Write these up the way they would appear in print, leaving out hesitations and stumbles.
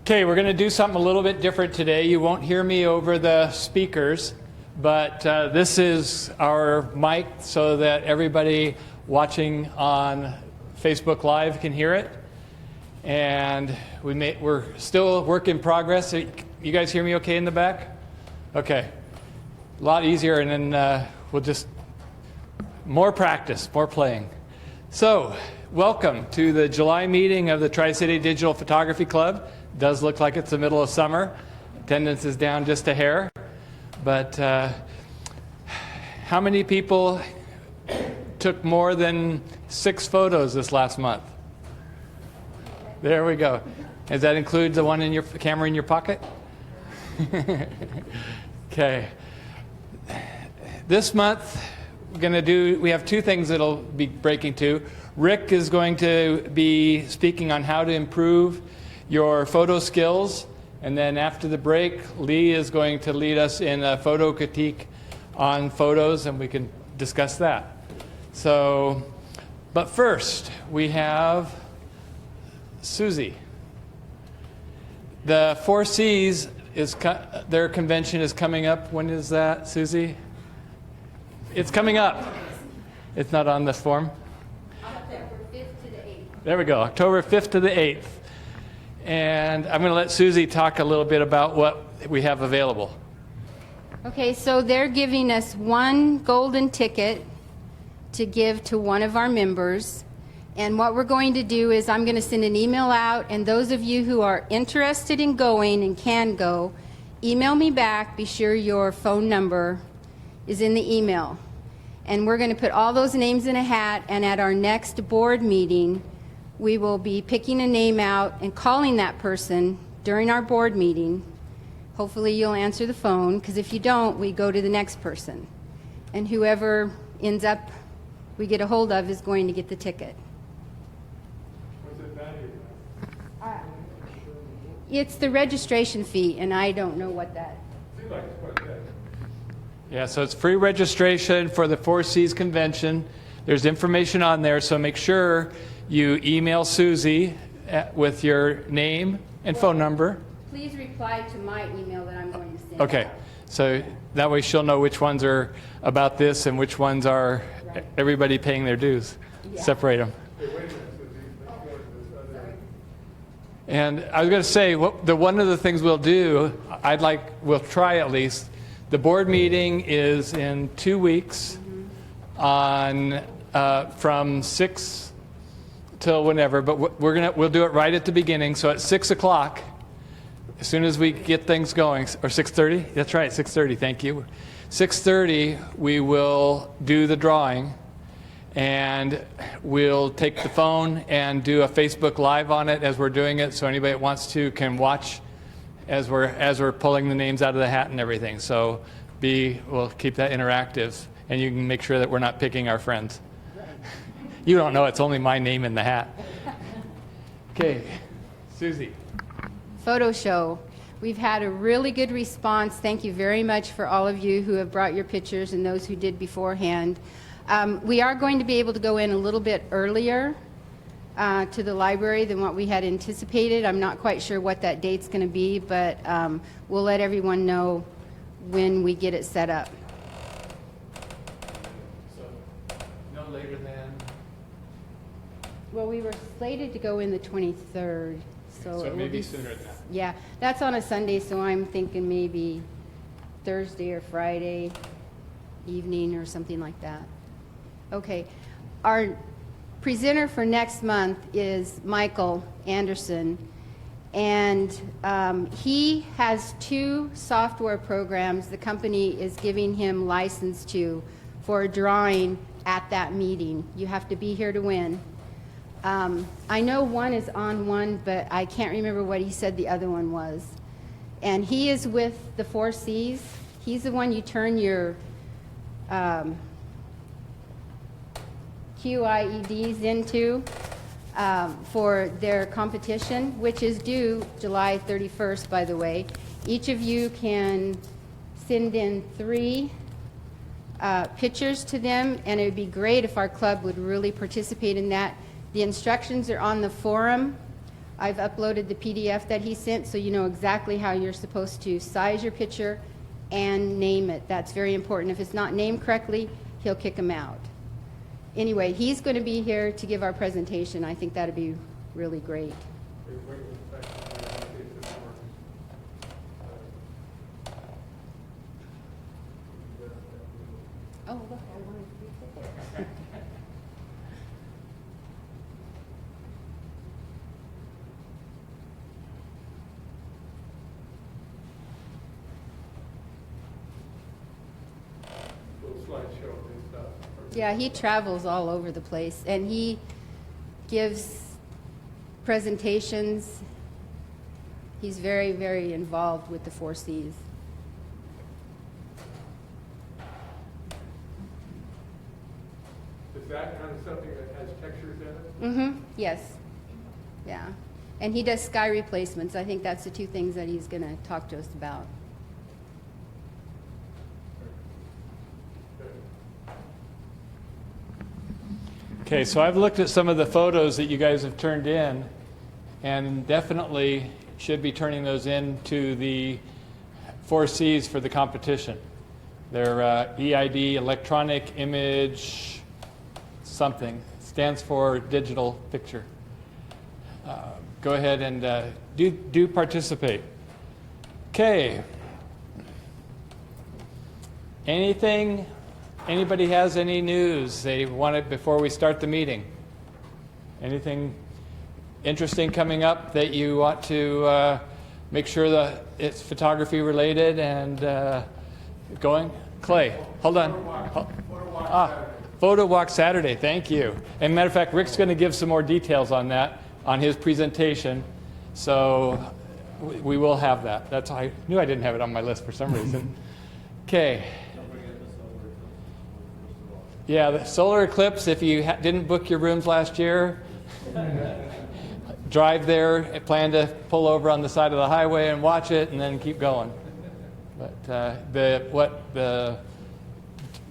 Okay, we're going to do something a little bit different today. You won't hear me over the speakers, but this is our mic so that everybody watching on Facebook Live can hear it. And we're still a work in progress. You guys hear me okay in the back? Okay. A lot easier, and then we'll just more practice, more playing. So, welcome to the July meeting of the Tri-City Digital Photography Club. Does look like it's the middle of summer. Attendance is down just a hair. But how many people took more than 6 photos this last month? There we go. Does that include the one in your camera in your pocket? Okay. This month, we have 2 things that'll be breaking to. Rick is going to be speaking on how to improve your photo skills, and then after the break, Lee is going to lead us in a photo critique on photos, and we can discuss that. So, but first, we have Susie. The 4 C's their convention is coming up. When is that, Susie? It's coming up. It's not on this form. October 5th to the 8th. There we go, October 5th to the 8th. And I'm going to let Susie talk a little bit about what we have available. Okay, so they're giving us 1 golden ticket to give to one of our members. And what we're going to do is I'm going to send an email out, and those of you who are interested in going and can go, email me back. Be sure your phone number is in the email. And we're going to put all those names in a hat, and at our next board meeting, we will be picking a name out and calling that person during our board meeting. Hopefully you'll answer the phone, because if you don't, we go to the next person. And whoever ends up we get a hold of is going to get the ticket. What's it valued? It's the registration fee, and I don't know what that. Seems like it's quite good. Yeah, so it's free registration for the 4 C's convention. There's information on there, so make sure you email Susie with your name and phone number. Please reply to my email that I'm going to send. Okay, so that way she'll know which ones are about this and which ones are everybody paying their dues. Yeah. Separate them. And I was going to say, one of the things we'll do, we'll try at least. The board meeting is in 2 weeks on from 6 till whenever, but we'll do it right at the beginning. So at 6 o'clock, as soon as we get things going, or 6:30. That's right, 6:30. Thank you. 6:30, we will do the drawing, and we'll take the phone and do a Facebook Live on it as we're doing it, so anybody that wants to can watch as we're pulling the names out of the hat and everything. So we'll keep that interactive, and you can make sure that we're not picking our friends. You don't know, it's only my name in the hat. Okay, Susie. Photo show. We've had a really good response. Thank you very much for all of you who have brought your pictures and those who did beforehand. We are going to be able to go in a little bit earlier to the library than what we had anticipated. I'm not quite sure what that date's going to be, but we'll let everyone know when we get it set up. So, no later than? Well, we were slated to go in the 23rd. So maybe sooner than that. Yeah, that's on a Sunday, so I'm thinking maybe Thursday or Friday evening or something like that. Okay, our presenter for next month is Michael Anderson, and he has 2 software programs the company is giving him license to for drawing at that meeting. You have to be here to win. I know one is on one, but I can't remember what he said the other one was. And he is with the 4 C's. He's the one you turn your QIEDs into for their competition, which is due July 31st, by the way. Each of you can send in 3 pictures to them, and it would be great if our club would really participate in that. The instructions are on the forum I've uploaded the PDF that he sent, so you know exactly how you're supposed to size your picture and name it. That's very important. If it's not named correctly, he'll kick him out. Anyway, he's going to be here to give our presentation. I think that'd be really great. Oh, look, I wanted to be there. Yeah, he travels all over the place, and he gives presentations. He's very, very involved with the 4 Cs. Is that kind of something that has textures in it? Mm-hmm, yes. Yeah. And he does sky replacements. I think that's the 2 things that he's going to talk to us about. Okay, so I've looked at some of the photos that you guys have turned in, and definitely should be turning those in to the 4 Cs for the competition. They're EID, electronic image something, stands for digital picture. Go ahead and do participate. Okay. Anybody has any news they wanted before we start the meeting? Anything interesting coming up that you want to make sure that it's photography related and going? Clay, hold on. Photo Walk Saturday, thank you. And matter of fact, Rick's going to give some more details on that on his presentation. So we will have that. I knew I didn't have it on my list for some reason. Okay. Yeah, the solar eclipse, if you didn't book your rooms last year, drive there, plan to pull over on the side of the highway and watch it and then keep going. But the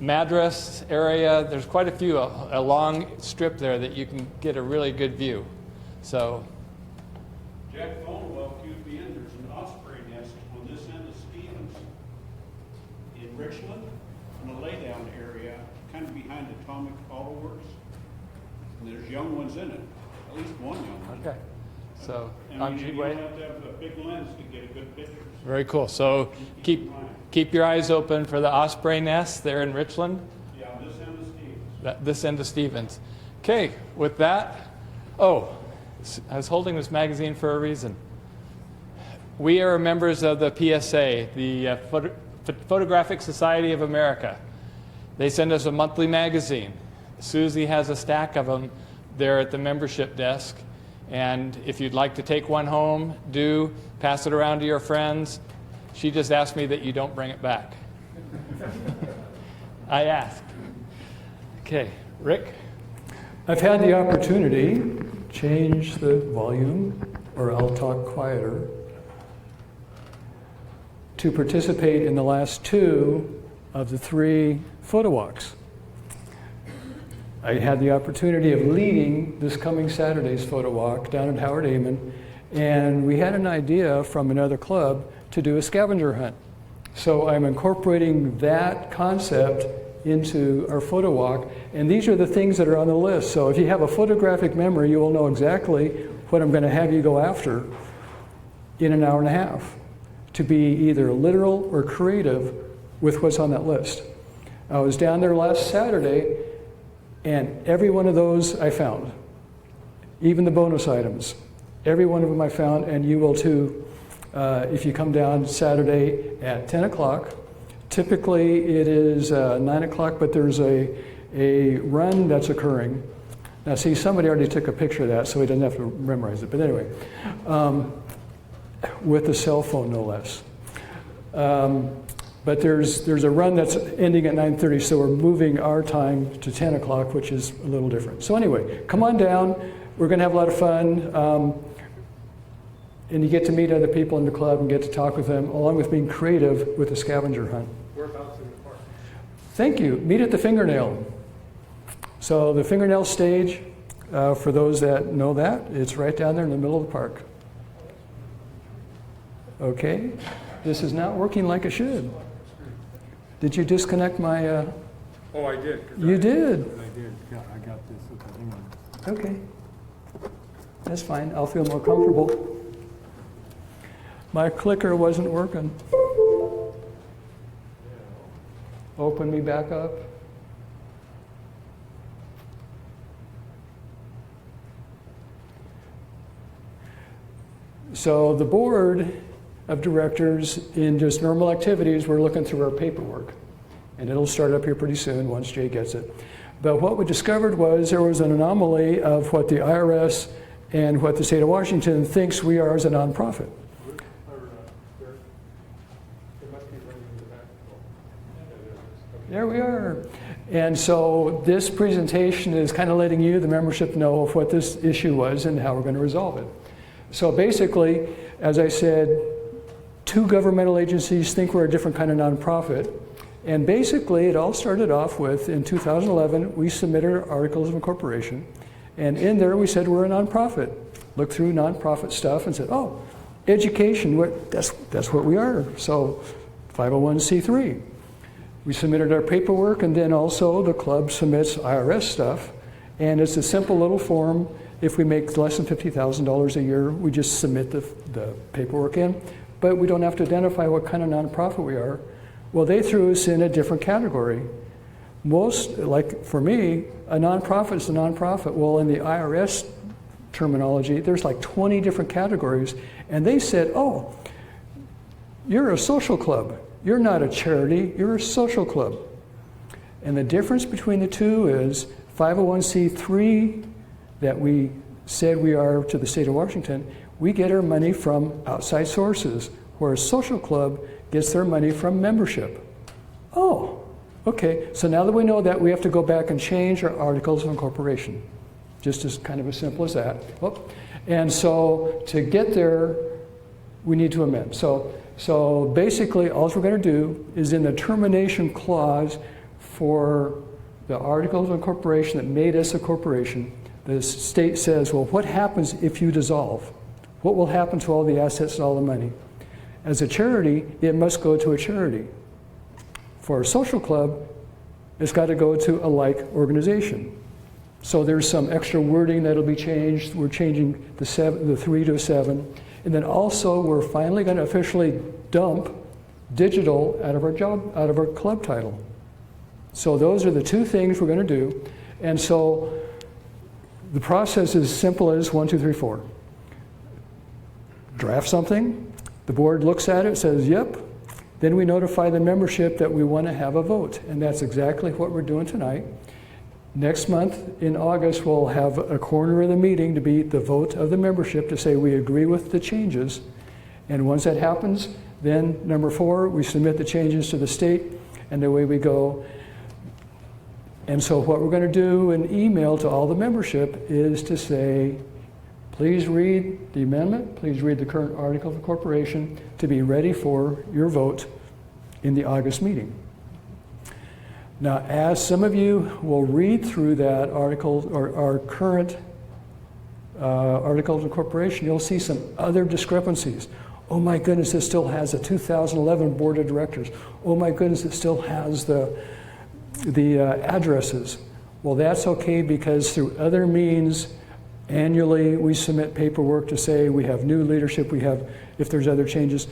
Madras area, there's quite a few, a long strip there that you can get a really good view. So, Jack Thornwell queued me in. There's an osprey nest on this end of Stevens in Richland, in a laydown area, kind of behind Atomic Auto Works. And there's young ones in it, at least one young one. okay. So, And on you G-Way. don't have to have a big lens to get a good picture. Very cool. So keep your eyes open for the osprey nest there in Richland. Yeah, on this end of Stevens. This end of Stevens. Okay, with that, I was holding this magazine for a reason. We are members of the PSA, the Photographic Society of America. They send us a monthly magazine. Susie has a stack of them there at the membership desk. And if you'd like to take one home, pass it around to your friends. She just asked me that you don't bring it back. I asked. Okay, Rick? I've had the opportunity to change the volume, or I'll talk quieter, to participate in the last 2 of the 3 photo walks. I had the opportunity of leading this coming Saturday's photo walk down at Howard Amon, and we had an idea from another club to do a scavenger hunt. So I'm incorporating that concept into our photo walk, and these are the things that are on the list. So if you have a photographic memory, you will know exactly what I'm going to have you go after in an hour and a half to be either literal or creative with what's on that list. I was down there last Saturday, and every one of those I found, even the bonus items. Every one of them I found, and you will too if you come down Saturday at 10 o'clock. Typically it is 9 o'clock, but there's a run that's occurring. Now see, somebody already took a picture of that, so he doesn't have to memorize it. But anyway, with a cell phone, no less. But there's a run that's ending at 9:30, so we're moving our time to 10 o'clock, which is a little different. So anyway, come on down. We're going to have a lot of fun. And you get to meet other people in the club and get to talk with them, along with being creative with the scavenger hunt. Whereabouts in the park? Thank you. Meet at the Fingernail. So the Fingernail stage, For those that know that, it's right down there in the middle of the park. Okay, this is not working like it should. Did you disconnect my, Oh, I did. you did? I did. Yeah, I got this. Okay, hang on. Okay, that's fine, I'll feel more comfortable. My clicker wasn't working. Open me back up. So the board of directors, in just normal activities, we're looking through our paperwork. And it'll start up here pretty soon once Jay gets it. But what we discovered was there was an anomaly of what the IRS and what the state of Washington thinks we are as a nonprofit. There we are. And so this presentation is kind of letting you, the membership, know of what this issue was and how we're going to resolve it. So basically, as I said, 2 governmental agencies think we're a different kind of nonprofit. And basically, it all started off with, in 2011, we submitted our articles of incorporation. And in there, we said we're a nonprofit. Looked through nonprofit stuff and said, oh, education, that's what we are. So 501c3. We submitted our paperwork, and then also the club submits IRS stuff. And it's a simple little form. If we make less than $50,000 a year, we just submit the paperwork in. But we don't have to identify what kind of nonprofit we are. Well, they threw us in a different category. Most, like for me, a nonprofit is a nonprofit. Well, in the IRS terminology, there's like 20 different categories. And they said, oh, you're a social club. You're not a charity, you're a social club. And the difference between the two is 501c3 that we said we are to the state of Washington, we get our money from outside sources, whereas social club gets their money from membership. Oh, okay. So now that we know that, we have to go back and change our articles of incorporation. Just as kind of as simple as that. Oh. And so to get there, we need to amend. So basically, all we're going to do is in the termination clause for the articles of incorporation that made us a corporation, the state says, well, what happens if you dissolve? What will happen to all the assets and all the money? As a charity, it must go to a charity. For a social club, it's got to go to a like organization. So there's some extra wording that'll be changed. We're changing the 3 to a 7. And then also, we're finally going to officially dump digital out of our club title. So those are the 2 things we're going to do. And so the process is simple as 1, 2, 3, 4. Draft something. The board looks at it, says, yep. Then we notify the membership that we want to have a vote. And that's exactly what we're doing tonight. Next month, in August, we'll have a corner of the meeting to be the vote of the membership to say we agree with the changes. And once that happens, then number 4, we submit the changes to the state, and away we go. And so what we're going to do in email to all the membership is to say, please read the amendment, please read the current article of incorporation to be ready for your vote in the August meeting. Now, as some of you will read through that article, or our current article of incorporation, you'll see some other discrepancies. Oh my goodness, it still has a 2011 board of directors. Oh my goodness, it still has the addresses. Well, that's okay, because through other means, annually we submit paperwork to say we have new leadership, we have, if there's other changes,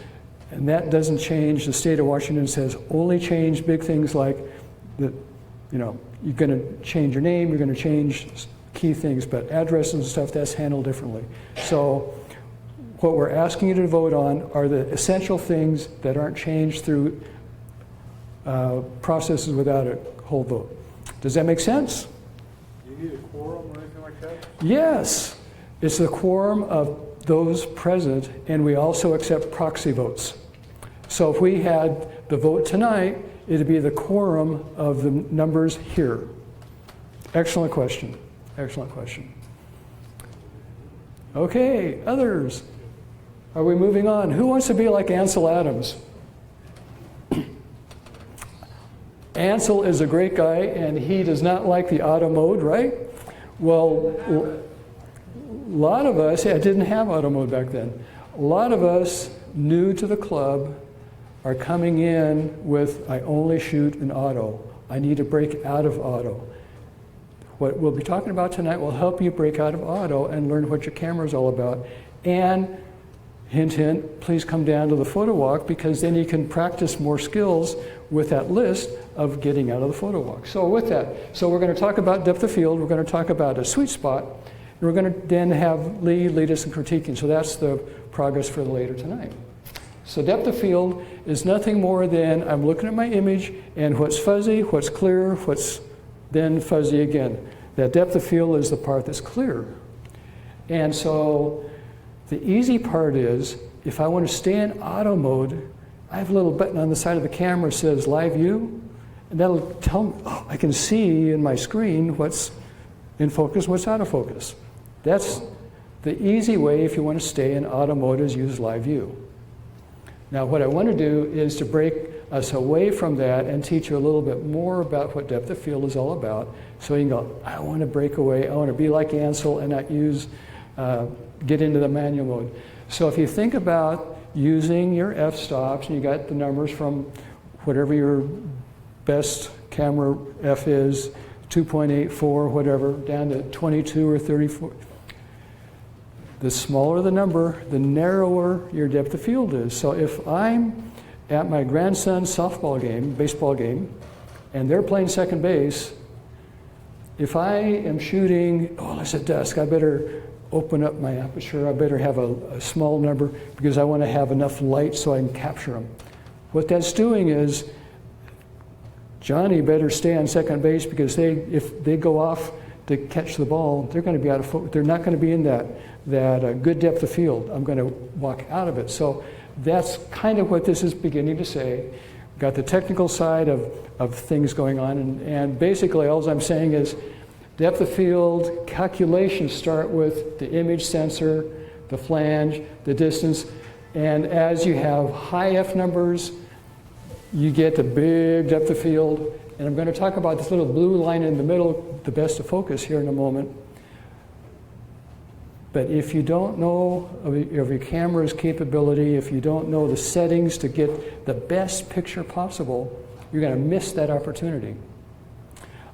and that doesn't change. The state of Washington says only change big things like that, you know, you're going to change your name, you're going to change key things, but addresses and stuff, that's handled differently. So what we're asking you to vote on are the essential things that aren't changed through processes without a whole vote. Does that make sense? Do you need a quorum or anything like that? Yes. It's the quorum of those present, and we also accept proxy votes. So if we had the vote tonight, it'd be the quorum of the numbers here. Excellent question. Excellent question. Okay, others. Are we moving on? Who wants to be like Ansel Adams? Ansel is a great guy, and he does not like the auto mode, right? Well, a lot of us, I didn't have auto mode back then. A lot of us new to the club are coming in with, I only shoot in auto. I need to break out of auto. What we'll be talking about tonight will help you break out of auto and learn what your camera is all about. And hint, hint, please come down to the photo walk, because then you can practice more skills with that list of getting out of the photo walk. So with that, so we're going to talk about depth of field, we're going to talk about a sweet spot, and we're going to then have Lee lead us in critiquing. So that's the progress for later tonight. So depth of field is nothing more than I'm looking at my image and what's fuzzy, what's clear, what's then fuzzy again. That depth of field is the part that's clear. And so the easy part is, if I want to stay in auto mode, I have a little button on the side of the camera that says live view, and that'll tell me, oh, I can see in my screen what's in focus, what's out of focus. That's the easy way if you want to stay in auto mode, is use live view. Now what I want to do is to break us away from that and teach you a little bit more about what depth of field is all about. So you can go, I want to break away, I want to be like Ansel and not use, get into the manual mode. So if you think about using your f-stops, and you got the numbers from whatever your best camera f is, 2.84, whatever, down to 22 or 34. The smaller the number, the narrower your depth of field is. So if I'm at my grandson's softball game, baseball game, and they're playing second base, if I am shooting, oh, it's at dusk, I better open up my aperture, I better have a small number, because I want to have enough light so I can capture them. What that's doing is, Johnny better stay on second base, because if they go off to catch the ball, they're going to be out of focus. They're not going to be in that good depth of field. I'm going to walk out of it. So that's kind of what this is beginning to say. Got the technical side of things going on, and basically all I'm saying is depth of field calculations start with the image sensor, the flange, the distance, and as you have high F numbers, you get the big depth of field. And I'm going to talk about this little blue line in the middle, the best of focus, here in a moment. But if you don't know of your camera's capability, if you don't know the settings to get the best picture possible, you're going to miss that opportunity.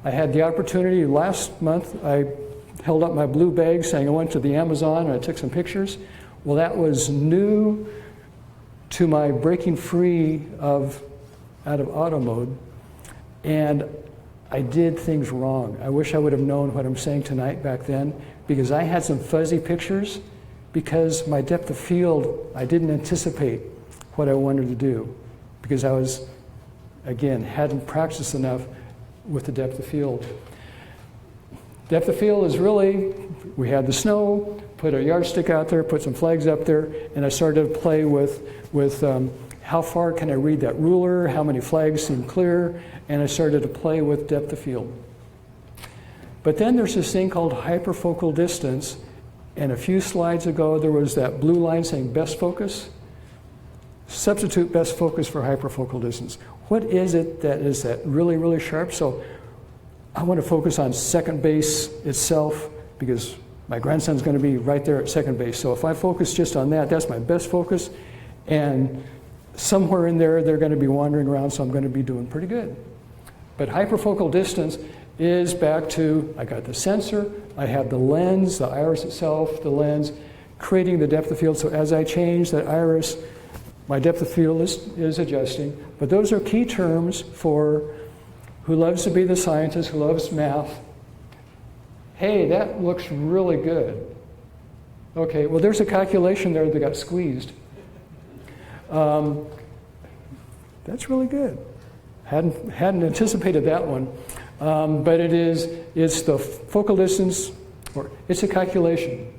I had the opportunity last month. I held up my blue bag saying I went to the Amazon and I took some pictures. Well, that was new to my breaking free out of auto mode. And I did things wrong. I wish I would have known what I'm saying tonight back then, because I had some fuzzy pictures because my depth of field, I didn't anticipate what I wanted to do, because I was, again, hadn't practiced enough with the depth of field. Depth of field is really, we had the snow, put a yardstick out there, put some flags up there, and I started to play with how far can I read that ruler, how many flags seem clear, and I started to play with depth of field. But then there's this thing called hyperfocal distance, and a few slides ago there was that blue line saying best focus. Substitute best focus for hyperfocal distance. What is it that is that really, really sharp? So I want to focus on second base itself, because my grandson's going to be right there at second base. So if I focus just on that, that's my best focus, and somewhere in there they're going to be wandering around, so I'm going to be doing pretty good. But hyperfocal distance is back to, I got the sensor, I have the lens, the iris itself, the lens, creating the depth of field. So as I change that iris, my depth of field is adjusting. But those are key terms for who loves to be the scientist, who loves math. Hey, that looks really good. Okay, well there's a calculation there that got squeezed. That's really good. Hadn't anticipated that one. But it's the focal distance, or it's a calculation.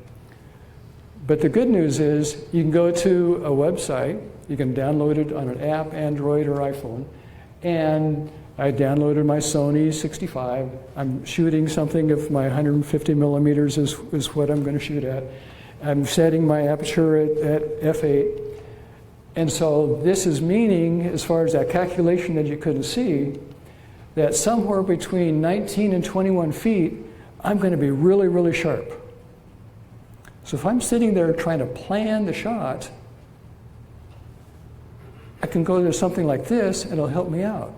But the good news is you can go to a website, you can download it on an app, Android or iPhone, and I downloaded my Sony 65. I'm shooting something if my 150 millimeters is what I'm going to shoot at. I'm setting my aperture at f8. And so this is meaning, as far as that calculation that you couldn't see, that somewhere between 19 and 21 feet, I'm going to be really, really sharp. So if I'm sitting there trying to plan the shot, I can go to something like this and it'll help me out.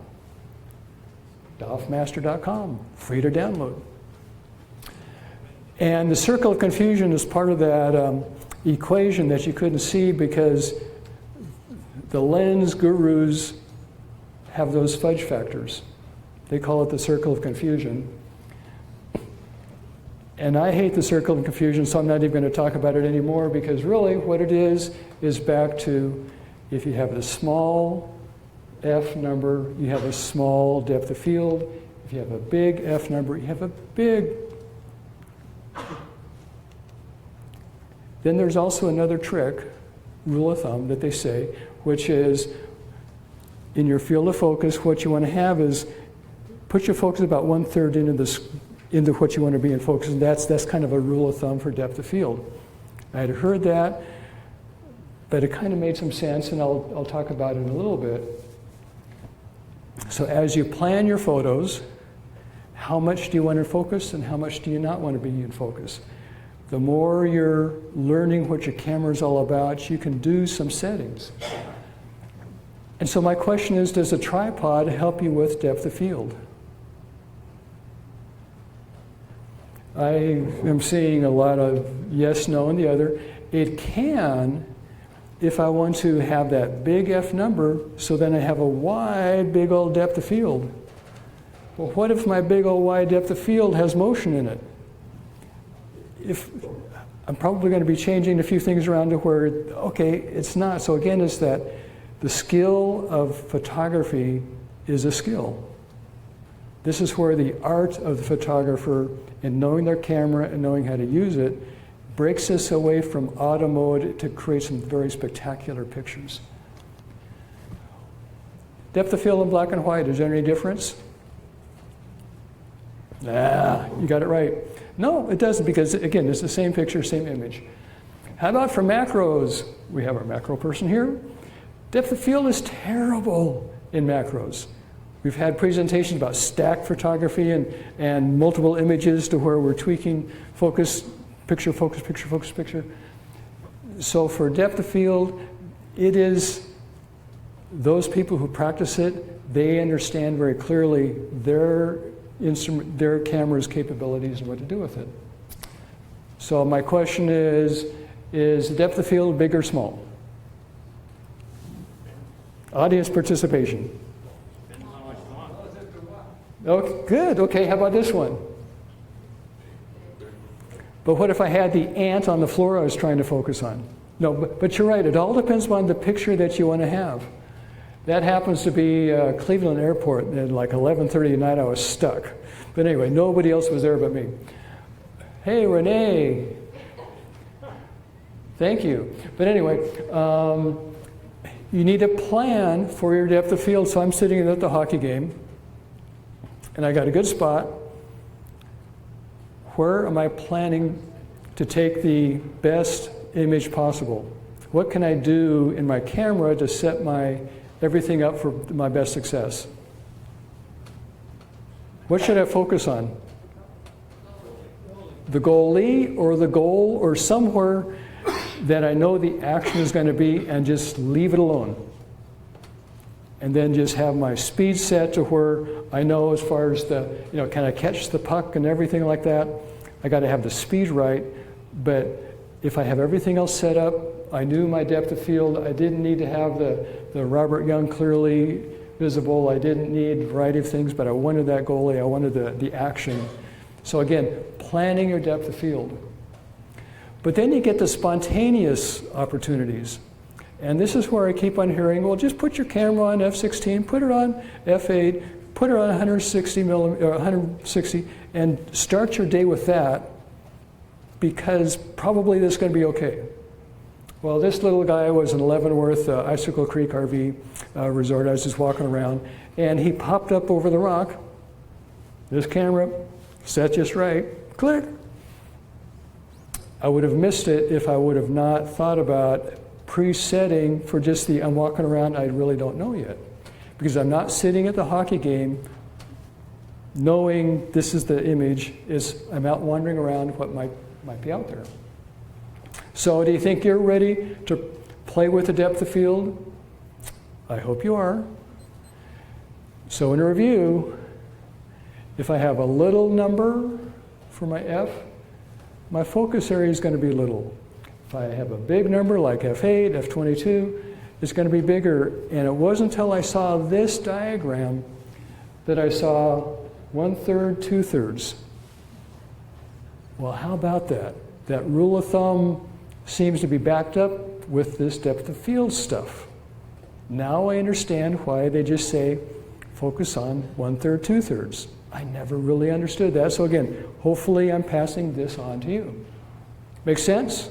DOFmaster.com, free to download. And the circle of confusion is part of that equation that you couldn't see because the lens gurus have those fudge factors. They call it the circle of confusion. And I hate the circle of confusion, so I'm not even going to talk about it anymore because really what it is back to if you have a small F number, you have a small depth of field. If you have a big F number, you have a big. Then there's also another trick, rule of thumb, that they say, which is in your field of focus, what you want to have is put your focus about 1/3 into what you want to be in focus, and that's kind of a rule of thumb for depth of field. I had heard that, but it kind of made some sense, and I'll talk about it in a little bit. So as you plan your photos, how much do you want to focus and how much do you not want to be in focus? The more you're learning what your camera is all about, you can do some settings. And so my question is, does a tripod help you with depth of field? I am seeing a lot of yes, no, and the other. It can if I want to have that big F number, so then I have a wide, big old depth of field. Well, what if my big old wide depth of field has motion in it? I'm probably going to be changing a few things around to where, okay, it's not. So again, it's that the skill of photography is a skill. This is where the art of the photographer in knowing their camera and knowing how to use it breaks us away from auto mode to create some very spectacular pictures. Depth of field in black and white, is there any difference? You got it right. No, it doesn't, because again, it's the same picture, same image. How about for macros? We have our macro person here. Depth of field is terrible in macros. We've had presentations about stack photography and multiple images to where we're tweaking focus, picture, focus, picture, focus, picture. So for depth of field, it is those people who practice it, they understand very clearly their instrument, their camera's capabilities and what to do with it. So my question is depth of field big or small? Audience participation. Oh, good. Okay, how about this one? But what if I had the ant on the floor I was trying to focus on? No, but you're right. It all depends on the picture that you want to have. That happens to be Cleveland Airport. At like 11:30 at night, I was stuck. But anyway, nobody else was there but me. Hey, Renee. Thank you. But anyway, you need a plan for your depth of field. So I'm sitting at the hockey game, and I got a good spot. Where am I planning to take the best image possible? What can I do in my camera to set everything up for my best success? What should I focus on? The goalie or the goal or somewhere that I know the action is going to be, and just leave it alone. And then just have my speed set to where I know as far as can I catch the puck and everything like that. I got to have the speed right, but if I have everything else set up, I knew my depth of field. I didn't need to have the Robert Young clearly visible. I didn't need a variety of things, but I wanted that goalie. I wanted the action. So again, planning your depth of field. But then you get the spontaneous opportunities. And this is where I keep on hearing, well, just put your camera on f/16, put it on f8, put it on 160, and start your day with that, because probably this is going to be okay. Well, this little guy was in Leavenworth, Icicle Creek RV resort. I was just walking around, and he popped up over the rock. This camera, set just right, click. I would have missed it if I would have not thought about presetting for just I'm walking around, I really don't know yet. Because I'm not sitting at the hockey game knowing this is the image, is I'm out wandering around what might be out there. So do you think you're ready to play with the depth of field? I hope you are. So in review, if I have a little number for my F, my focus area is going to be little. If I have a big number like F8, F22, it's going to be bigger. And it wasn't until I saw this diagram that I saw 1/3, 2/3. Well, how about that? That rule of thumb seems to be backed up with this depth of field stuff. Now I understand why they just say focus on 1/3, 2/3. I never really understood that. So again, hopefully I'm passing this on to you. Make sense?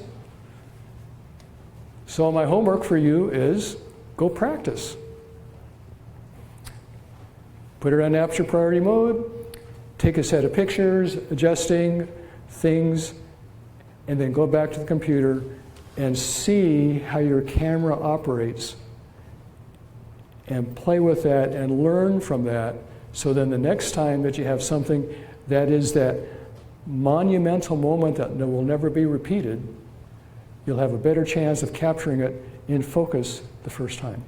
So my homework for you is go practice. Put it on aperture priority mode, take a set of pictures, adjusting things, and then go back to the computer and see how your camera operates and play with that and learn from that. So then the next time that you have something that is that monumental moment that will never be repeated, you'll have a better chance of capturing it in focus the first time.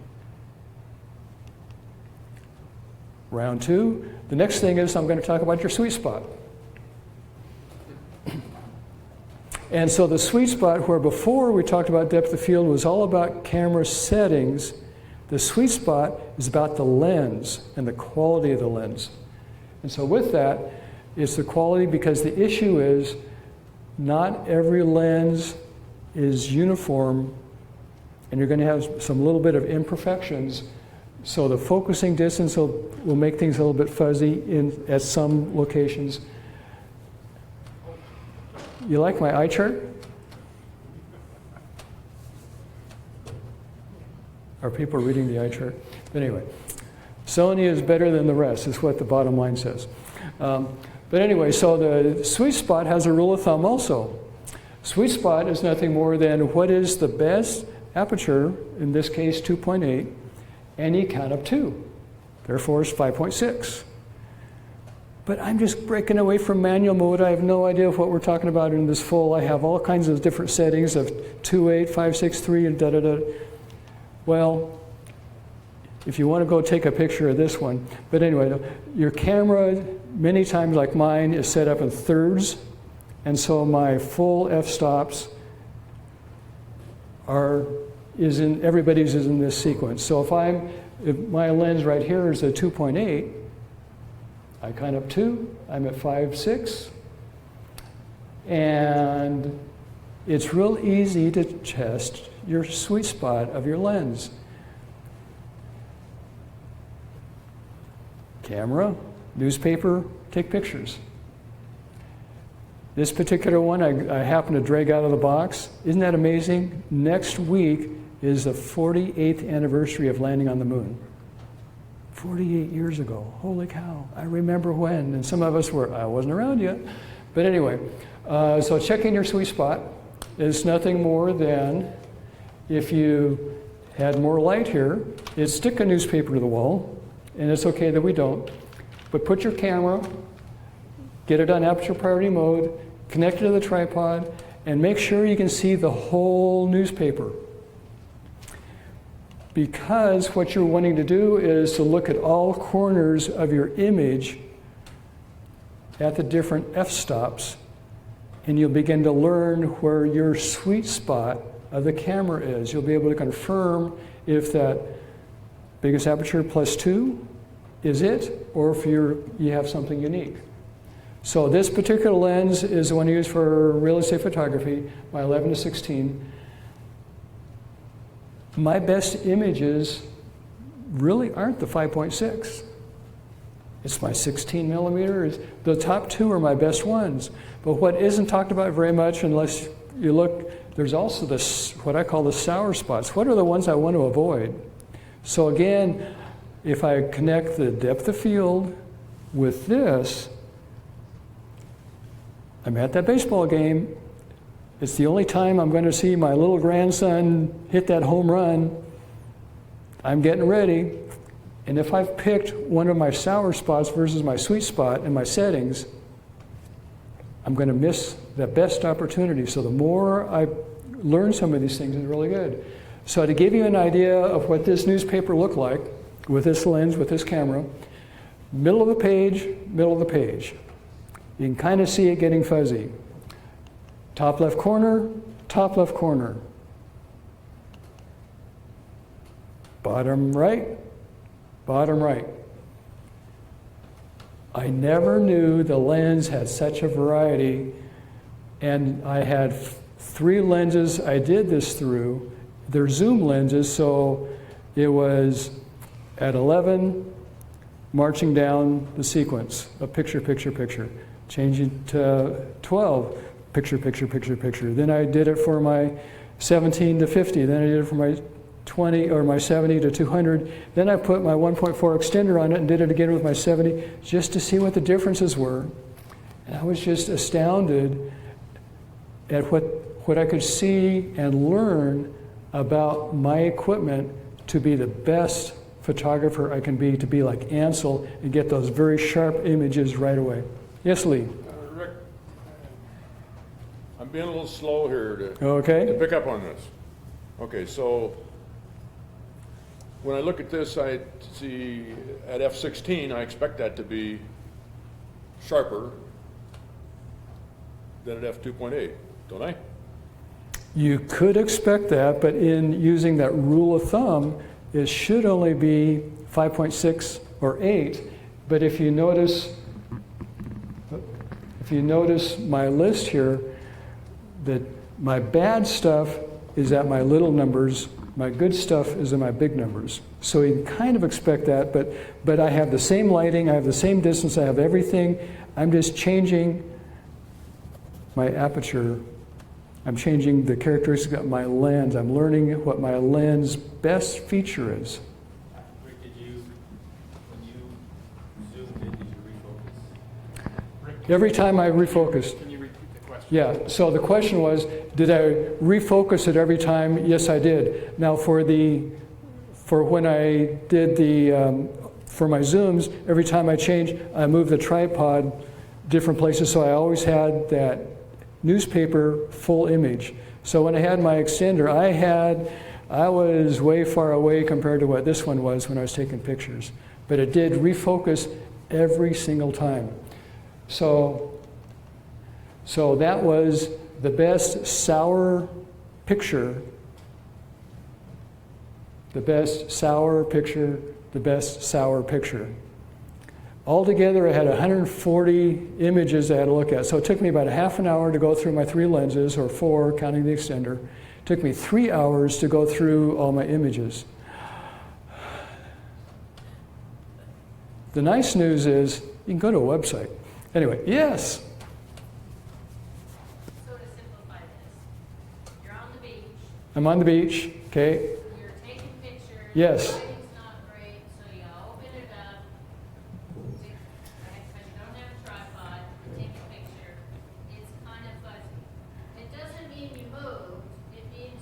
Round 2, the next thing is I'm going to talk about your sweet spot. And so the sweet spot, where before we talked about depth of field was all about camera settings, the sweet spot is about the lens and the quality of the lens. And so with that, it's the quality, because the issue is not every lens is uniform, and you're going to have some little bit of imperfections. So the focusing distance will make things a little bit fuzzy at some locations. You like my eye chart? Are people reading the eye chart? But anyway, Sony is better than the rest, is what the bottom line says. But anyway, so the sweet spot has a rule of thumb also. Sweet spot is nothing more than what is the best aperture, in this case 2.8, and you count up 2. Therefore, it's 5.6. But I'm just breaking away from manual mode. I have no idea what we're talking about in this full. I have all kinds of different settings of 2.8, 5.6.3, and da-da-da. Well, if you want to go take a picture of this one. But anyway, your camera, many times like mine, is set up in thirds. And so my full f-stops everybody's is in this sequence. So if my lens right here is a 2.8, I count up 2, I'm at 5.6. And it's real easy to test your sweet spot of your lens. Camera, newspaper, take pictures. This particular one I happened to drag out of the box. Isn't that amazing? Next week is the 48th anniversary of landing on the moon. 48 years ago. Holy cow. I remember when. And some of us I wasn't around yet. But anyway, so checking your sweet spot is nothing more than, if you had more light here, is stick a newspaper to the wall. And it's okay that we don't. But put your camera, get it on aperture priority mode, connect it to the tripod, and make sure you can see the whole newspaper. Because what you're wanting to do is to look at all corners of your image at the different f-stops, and you'll begin to learn where your sweet spot of the camera is. You'll be able to confirm if that biggest aperture +2 is it, or if you have something unique. So this particular lens is the one used for real estate photography, my 11-16. My best images really aren't the 5.6. It's my 16 millimeter. The top 2 are my best ones. But what isn't talked about very much, unless you look, there's also what I call the sour spots. What are the ones I want to avoid? So again, if I connect the depth of field with this, I'm at that baseball game. It's the only time I'm going to see my little grandson hit that home run. I'm getting ready. And if I've picked one of my sour spots versus my sweet spot in my settings, I'm going to miss the best opportunity. So the more I learn some of these things is really good. So to give you an idea of what this newspaper looked like with this lens, with this camera, middle of the page, middle of the page. You can kind of see it getting fuzzy. Top left corner, top left corner. Bottom right, bottom right. I never knew the lens had such a variety, and I had 3 lenses I did this through. They're zoom lenses, so it was at 11, marching down the sequence of picture, picture, picture. Changing to 12, picture, picture, picture, picture. Then I did it for my 17 to 50. Then I did it for my 20 or my 70 to 200. Then I put my 1.4 extender on it and did it again with my 70 just to see what the differences were. And I was just astounded at what I could see and learn about my equipment to be the best photographer I can be, to be like Ansel and get those very sharp images right away. Yes, Lee? Rick, I'm being a little slow here to Okay. pick up on this. Okay, so when I look at this, I see at F16, I expect that to be sharper than at F2.8, don't I? You could expect that, but in using that rule of thumb, it should only be 5.6 or 8. But if you notice my list here, that my bad stuff is at my little numbers, my good stuff is in my big numbers. So you can kind of expect that, but I have the same lighting, I have the same distance, I have everything. I'm just changing my aperture. I'm changing the characteristics of my lens. I'm learning what my lens best feature is. Rick, when you zoomed in, did you refocus? Every time I refocused. Can you repeat the question? Yeah, so the question was, did I refocus it every time? Yes, I did. Now for when I did for my zooms, every time I changed, I moved the tripod different places, so I always had that newspaper full image. So when I had my extender, I was way far away compared to what this one was when I was taking pictures. But it did refocus every single time. So that was the best sour picture, the best sour picture, the best sour picture. Altogether, I had 140 images I had to look at. So it took me about a half an hour to go through my 3 lenses, or 4, counting the extender. It took me 3 hours to go through all my images. The nice news is you can go to a website. Anyway, yes? So to simplify this, you're on the beach, I'm on the beach, okay? you're taking pictures. Yes. The lighting's not great, so you open it up, because you don't have a tripod, you take a picture, it's kind of fuzzy. It doesn't mean you moved, it means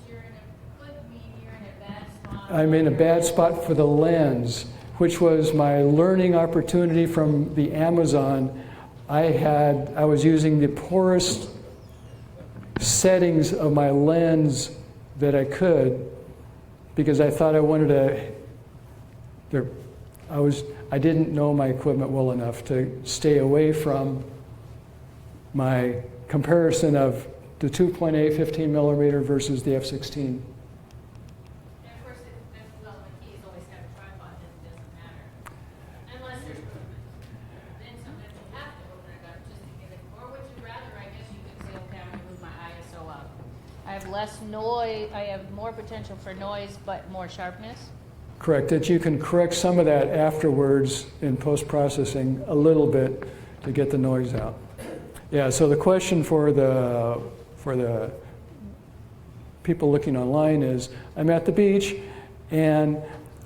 could mean you're in a bad spot. I'm in a bad spot for the lens, which was my learning opportunity from the Amazon. I was using the poorest settings of my lens that I could, because I thought I wanted I didn't know my equipment well enough to stay away from my comparison of the 2.8 15 millimeter versus the F16. And of course, the key is always have a tripod, then it doesn't matter. Unless there's movement. Then sometimes you have to open it up just to get it. Or would you rather, I guess you could say, okay, I'm gonna move my ISO up. I have less noise, I have more potential for noise, but more sharpness. Correct, that you can correct some of that afterwards in post-processing a little bit to get the noise out. Yeah, so the question for the people looking online is, I'm at the beach and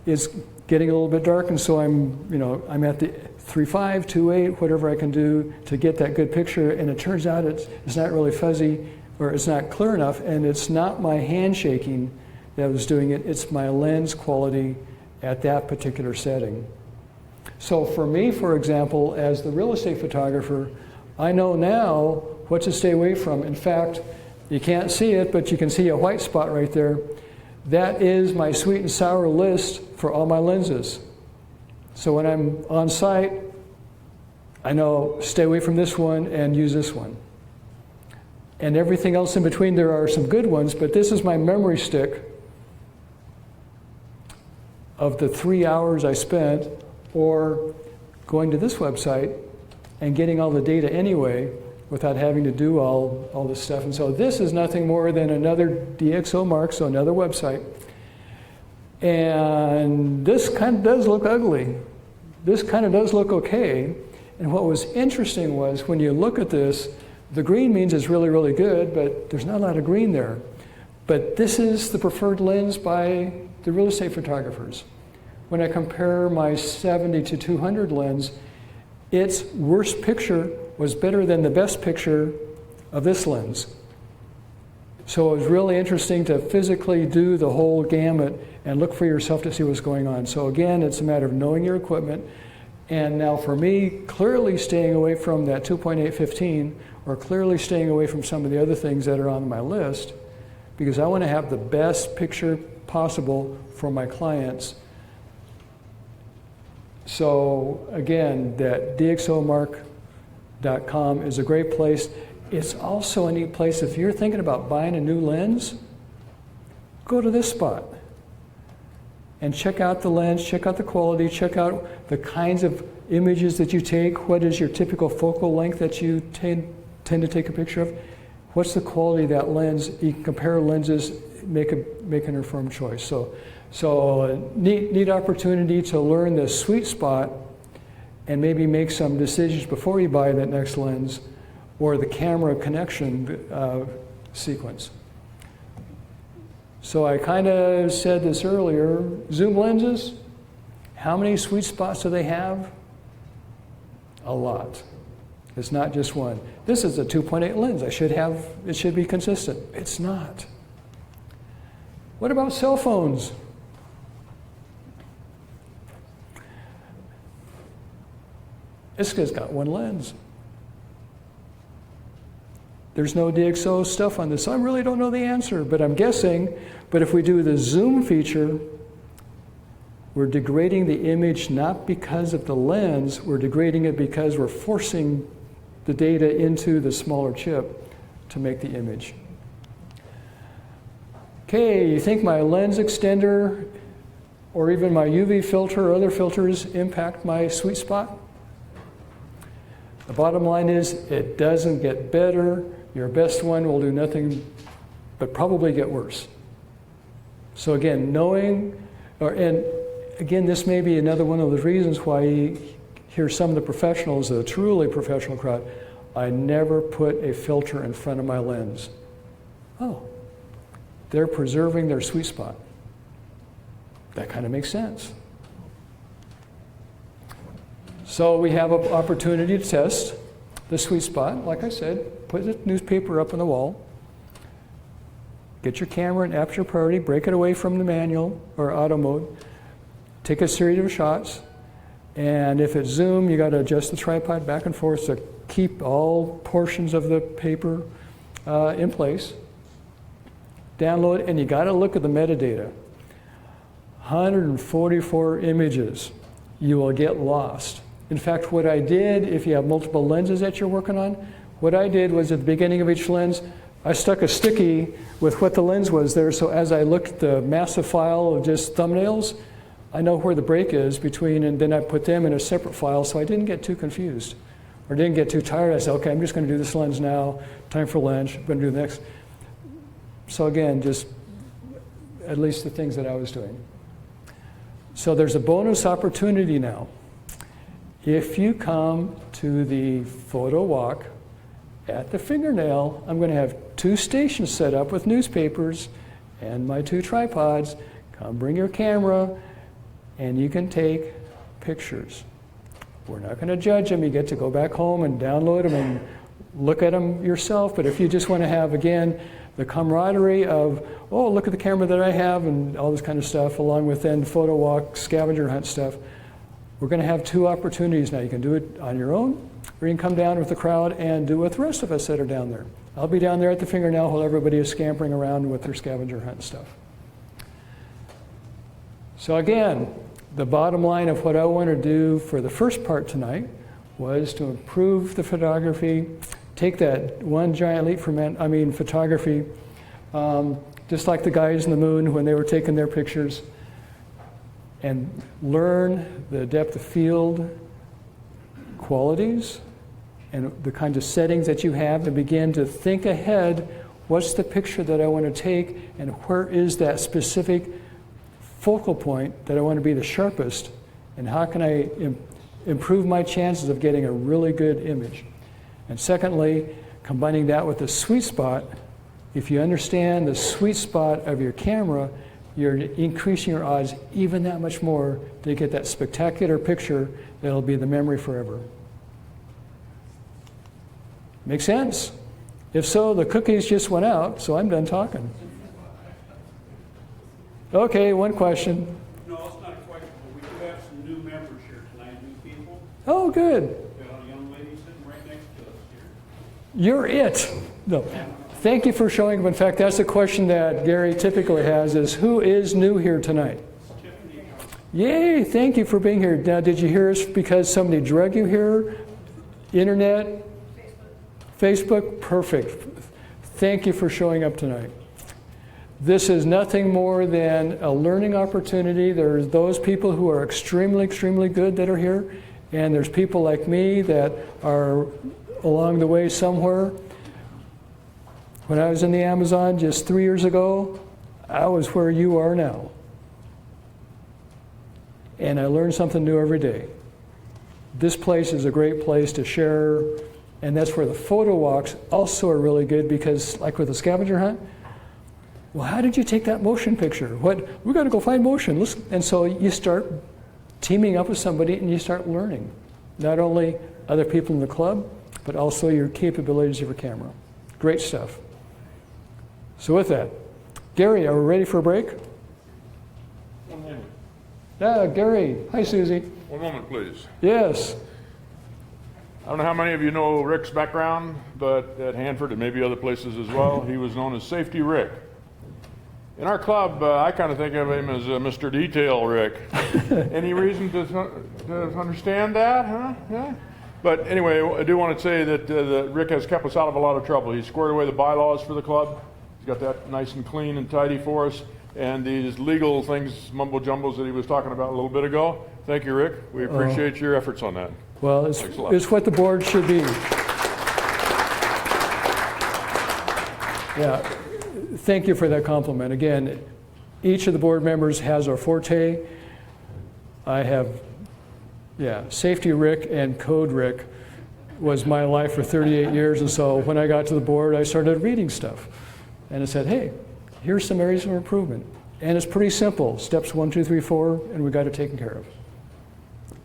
it's getting a little bit dark, and so I'm at the 3.5, 2.8, whatever I can do to get that good picture, and it turns out it's not really fuzzy, or it's not clear enough, and it's not my hand shaking that was doing it, it's my lens quality at that particular setting. So for me, for example, as the real estate photographer, I know now what to stay away from. In fact, you can't see it, but you can see a white spot right there. That is my sweet and sour list for all my lenses. So when I'm on site, I know stay away from this one and use this one. And everything else in between, there are some good ones, but this is my memory stick of the 3 hours I spent or going to this website and getting all the data anyway without having to do all this stuff. And so this is nothing more than another DxO mark, so another website. And this kind of does look ugly. This kind of does look okay. And what was interesting was when you look at this, the green means it's really, really good, but there's not a lot of green there. But this is the preferred lens by the real estate photographers. When I compare my 70 to 200 lens, its worst picture was better than the best picture of this lens. So it was really interesting to physically do the whole gamut and look for yourself to see what's going on. So again, it's a matter of knowing your equipment. And now for me, clearly staying away from that 2.815 or clearly staying away from some of the other things that are on my list, because I want to have the best picture possible for my clients. So again, that DxOmark.com is a great place. It's also a neat place if you're thinking about buying a new lens, go to this spot and check out the lens, check out the quality, check out the kinds of images that you take. What is your typical focal length that you tend to take a picture of? What's the quality of that lens? You can compare lenses, make an informed choice. So a neat opportunity to learn the sweet spot and maybe make some decisions before you buy that next lens or the camera connection sequence. So I kind of said this earlier, zoom lenses, how many sweet spots do they have? A lot. It's not just one. This is a 2.8 lens. It should be consistent. It's not. What about cell phones? This guy's got one lens. There's no DxO stuff on this, so I really don't know the answer, but I'm guessing. But if we do the zoom feature, we're degrading the image not because of the lens, we're degrading it because we're forcing the data into the smaller chip to make the image. Okay, you think my lens extender or even my UV filter or other filters impact my sweet spot? The bottom line is it doesn't get better. Your best one will do nothing but probably get worse. So again, and again, this may be another one of the reasons why you hear some of the professionals, the truly professional crowd, I never put a filter in front of my lens. Oh, they're preserving their sweet spot. That kind of makes sense. So we have an opportunity to test the sweet spot. Like I said, put the newspaper up on the wall. Get your camera in aperture priority, break it away from the manual or auto mode. Take a series of shots. And if it's zoom, you got to adjust the tripod back and forth to keep all portions of the paper in place. Download, and you got to look at the metadata. 144 images. You will get lost. In fact, what I did, if you have multiple lenses that you're working on, what I did was at the beginning of each lens, I stuck a sticky with what the lens was there, so as I looked at the massive file of just thumbnails, I know where the break is between, and then I put them in a separate file so I didn't get too confused or didn't get too tired. I said, okay, I'm just going to do this lens now, time for lunch, I'm going to do the next. So again, just at least the things that I was doing. So there's a bonus opportunity now. If you come to the photo walk at the Fingernail, I'm going to have 2 stations set up with newspapers and my 2 tripods. Come bring your camera and you can take pictures. We're not going to judge them. You get to go back home and download them and look at them yourself. But if you just want to have, again, the camaraderie of, oh, look at the camera that I have and all this kind of stuff, along with then photo walk, scavenger hunt stuff. We're going to have 2 opportunities now. You can do it on your own, or you can come down with the crowd and do it with the rest of us that are down there. I'll be down there at the fingernail while everybody is scampering around with their scavenger hunt stuff. So again, the bottom line of what I want to do for the first part tonight was to improve the photography, take that one giant leap from photography, just like the guys in the moon when they were taking their pictures, and learn the depth of field qualities and the kinds of settings that you have, and begin to think ahead, what's the picture that I want to take, and where is that specific focal point that I want to be the sharpest, and how can I improve my chances of getting a really good image. And secondly, combining that with the sweet spot. If you understand the sweet spot of your camera, you're increasing your odds even that much more to get that spectacular picture that'll be the memory forever. Make sense? If so, the cookies just went out, so I'm done talking. Okay, one question. No, it's not a question, but we do have some new members here tonight, new people. Oh, good. We got a young lady sitting right next to us here. You're it. No. Thank you for showing up. In fact, that's a question that Gary typically has is, who is new here tonight? Yay, thank you for being here. Now, did you hear us because somebody drug you here? Internet? Facebook? Perfect. Thank you for showing up tonight. This is nothing more than a learning opportunity. There's those people who are extremely, extremely good that are here, and there's people like me that are along the way somewhere. When I was in the Amazon just 3 years ago, I was where you are now. And I learn something new every day. This place is a great place to share, and that's where the photo walks also are really good, because like with the scavenger hunt, well, how did you take that motion picture? We got to go find motion. Listen. And so you start teaming up with somebody and you start learning. Not only other people in the club, but also your capabilities of your camera. Great stuff. So with that, Gary, are we ready for a break? 1 moment. Gary. Hi, Susie. 1 moment, please. Yes. I don't know how many of you know Rick's background, but at Hanford and maybe other places as well, he was known as Safety Rick. In our club, I kind of think of him as Mr. Detail Rick. Any reason to understand that, huh? Yeah. But anyway, I do want to say that Rick has kept us out of a lot of trouble. He's squared away the bylaws for the club. He's got that nice and clean and tidy for us. And these legal things, mumbo jumbles that he was talking about a little bit ago. Thank you, Rick. We appreciate your efforts on that. Well, it's what the board should be. Yeah. Thank you for that compliment. Again, each of the board members has our forte. I have, Safety Rick and Code Rick was my life for 38 years. And so when I got to the board, I started reading stuff. And I said, hey, here's some areas of improvement. And it's pretty simple. Steps 1, 2, 3, 4, and we got it taken care of.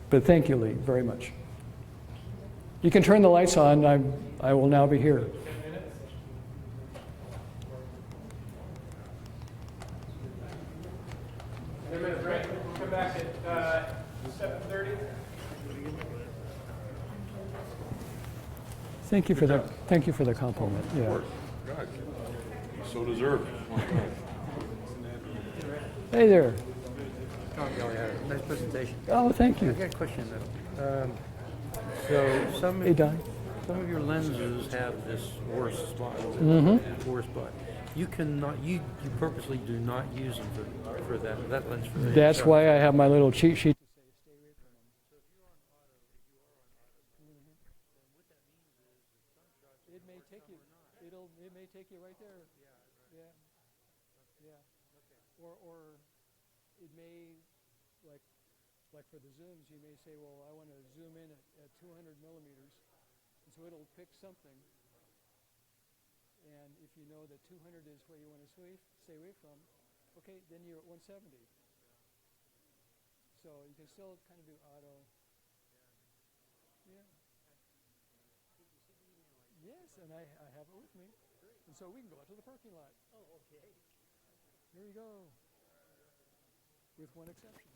But thank you, Lee, very much. You can turn the lights on. I will now be here. 10 minutes. 10 minutes break. We'll come back at 7:30. Thank you for that. Thank you for the compliment. Yeah. God, so deserved. Hey there. Nice presentation. Oh, thank I you. got a question though. So some Hey, Don. of your lenses have this worst spot. Worst spot. You cannot. You purposely do not use them for that lens. For That's why I have my little cheat sheet. It may take you. It may take you right there. Yeah. Or it may, like for the zooms, you may say, well, I want to zoom in at 200 millimeters, and so it'll pick something. And if you know that 200 is where you want to stay away from, okay, then you're at 170. So you can still kind of do auto. Yeah. Yes, and I have it with me. And so we can go out to the parking lot. Oh, okay. Here you go. With one exception.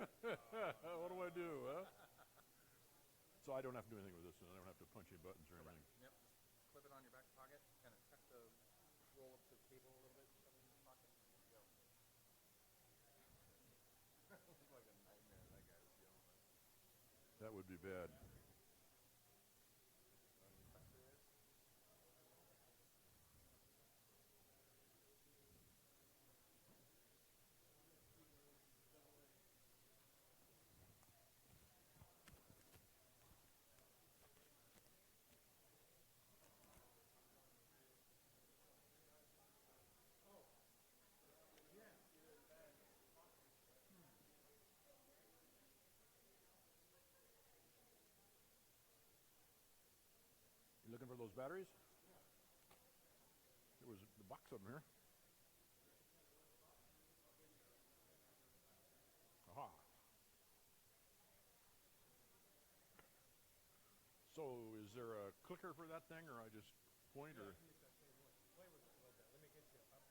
What do I do, huh? So I don't have to do anything with this, and I don't have to punch any buttons or anything. Yep, just clip it on your back pocket, kind of tuck the roll up the cable a little bit, shove it in your pocket, and there you go. Looks like a nightmare that guy was dealing with. That would be bad. You looking for those batteries? There was the box of them here. Aha. So is there a clicker for that thing, or I just point, or? Play with it a little bit. Let me get you up here.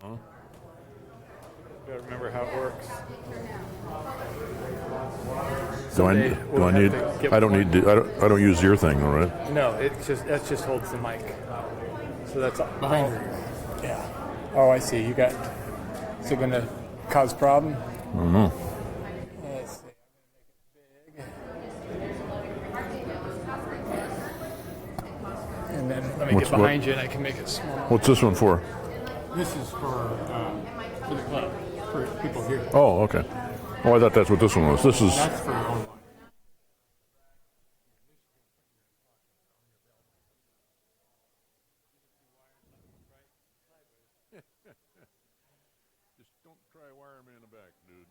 Huh? Gotta remember how it works. I don't need I don't use your thing, all right? No, that just holds the mic. So that's all. Behind you. Yeah. Oh, I see. You got. Is it gonna cause problem? I don't know. Let's see. And then let me What's get behind you, and I can make it small. What's this one for? This is for the club, for people here. Oh, okay. Oh, I thought that's what this one was. This is. That's for online. Just don't try wiring me in the back, dude.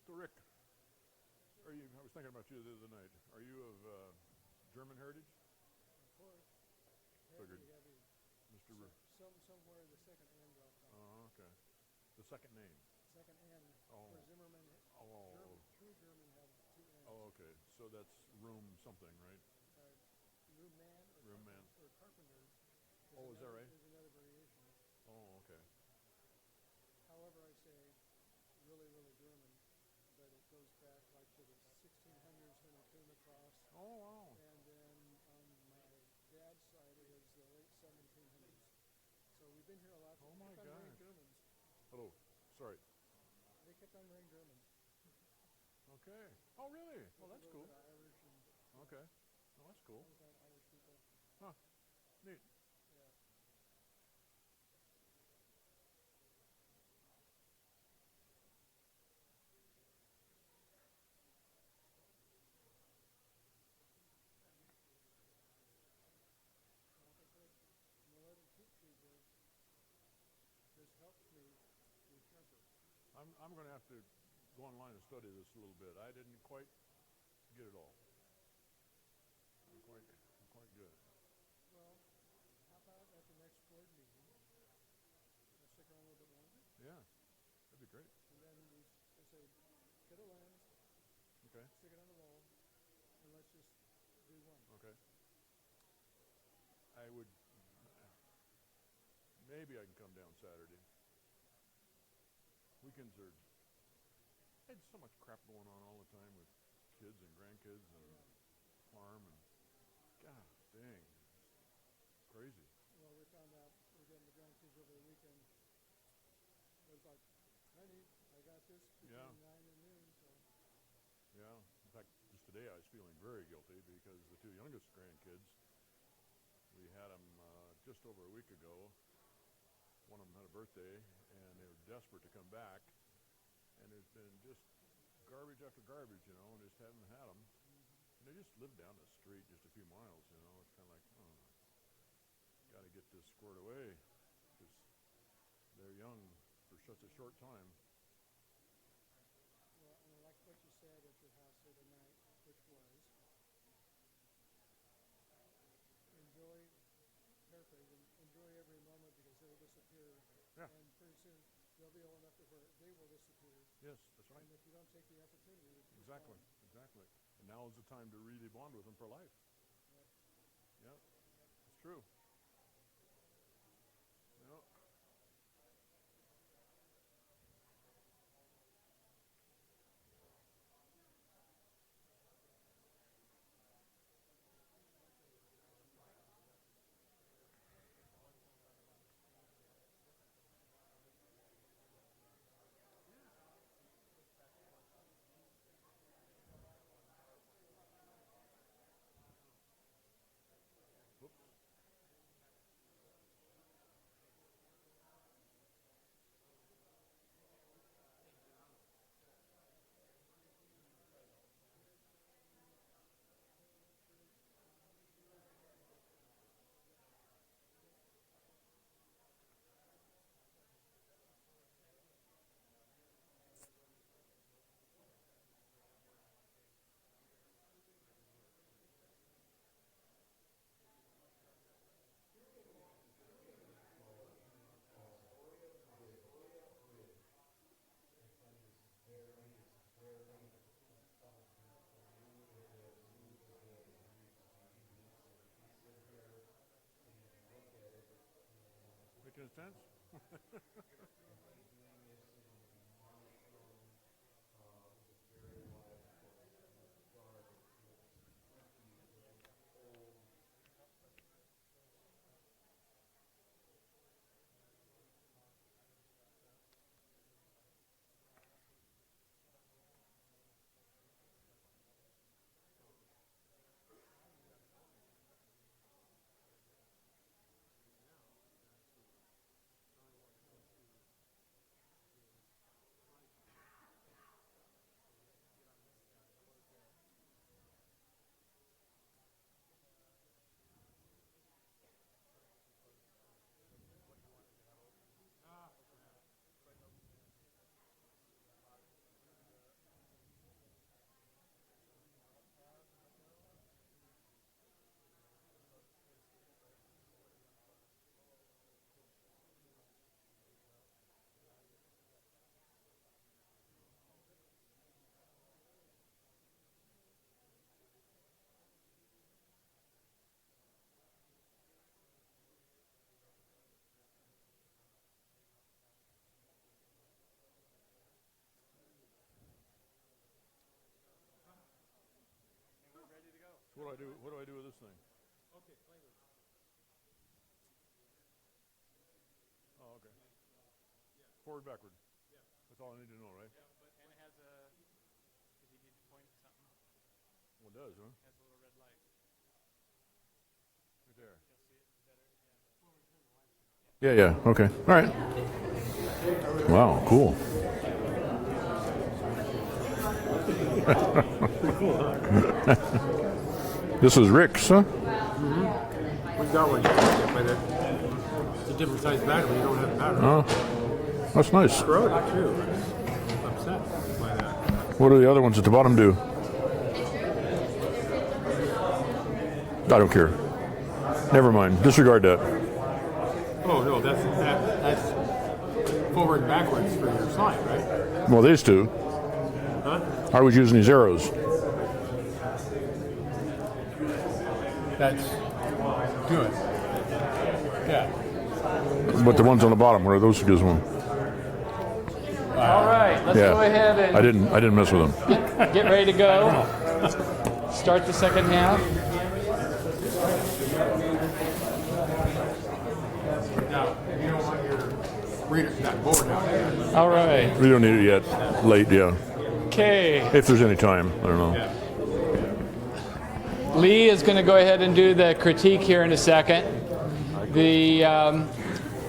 So Rick, I was thinking about you the other night. Are you of German heritage? Of course. Figured. Mr. Somewhere the second N dropped off. Oh, okay. The second name. Second N. Oh. For Zimmerman. Oh. True German have two N's. Oh, okay. So that's room something, right? Room man Room man. or carpenter. Oh, is that right? Is another variation. Oh, okay. However, I say really, really German, but it goes back like to the 1600s when it came across. Oh, wow. And then on my dad's side, it was the late 1700s. So we've been here a lot. Oh, my Kept on wearing gosh. Germans. Hello. Sorry. They kept on wearing Germans. Okay. Oh, really? Oh, that's cool. Irish and Okay. Oh, that's cool. things like Irish people. Huh. Neat. Yeah. This helps me remember. I'm going to have to go online and study this a little bit. I didn't quite get it all. I'm quite good. Well, how about at the next board meeting, we'll stick around a little bit longer, Yeah. That'd be great. and then we say, get a lens, Okay. stick it on the wall, and let's just do one. Okay. I would. Maybe I can come down Saturday. Weekends are. There's so much crap going on all the time with kids and grandkids and farm and. God dang. It's crazy. Well, we found out we're getting the grandkids over the weekend. It was like, honey, I got this between Yeah. 9 and noon, so. Yeah. In fact, just today I was feeling very guilty because the two youngest grandkids, we had them just over a week ago. One of them had a birthday, and they were desperate to come back. And there's been just garbage after garbage, and just haven't had them. And they just live down the street, just a few miles, this squared away, because they're young for such a short time. Well, and I like what you said at your house the other night, which was enjoy, paraphrasing, enjoy every moment because it'll disappear. Yeah. And pretty soon they'll be old enough to where they will disappear. Yes, that's right. And if you don't take the opportunity, Exactly, exactly. And now is the time to really bond with them for life. Yeah, it's true. Yeah. Making sense? So what do I do? What do I do with this thing? Okay, play with it. Oh, okay. Forward, backward. Yeah. That's all I need to know, right? Yeah, but and it has a. If you need to point to something, Well, it does, huh? it has a little red light. Right there. You'll see it better. Yeah, yeah. Okay. All right. Wow, cool. This is Rick's, huh? We got one, but it's a different size battery. You don't have a battery. Oh, that's nice. Broke it too. I'm upset by that. What do the other ones at the bottom do? I don't care. Never mind. Disregard that. Oh no, that's forward and backwards for your sign, right? Well, these two. Huh? I was using these arrows. That's good. Yeah. But the ones on the bottom, where are those gives one? All right, let's Yeah. go ahead and I didn't mess with them. get ready to go. Start the second half. Now, you don't want your readers not bored out there. All right. We don't need it yet. Late, yeah. Okay. If there's any time, I don't know. Yeah. Lee is going to go ahead and do the critique here in a second. The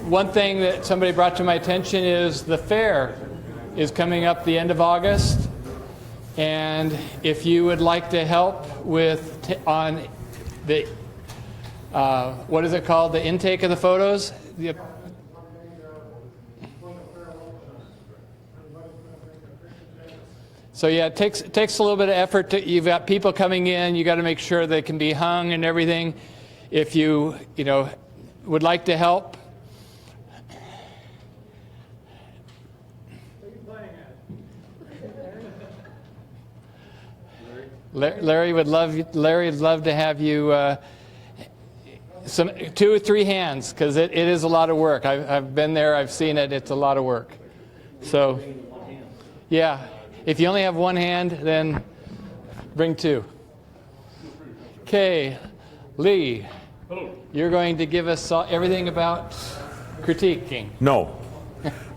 one thing that somebody brought to my attention is the fair is coming up the end of August. And if you would like to help with on the what is it called? The intake of the photos? So yeah, it takes a little bit of effort. You've got people coming in. You got to make sure they can be hung and everything. If you would like to help. Larry would love to have you some 2 or 3 hands, because it is a lot of work. I've been there. I've seen it. It's a lot of work. So yeah. If you only have one hand, then bring 2. Okay, Lee, you're going to give us everything about critiquing. No.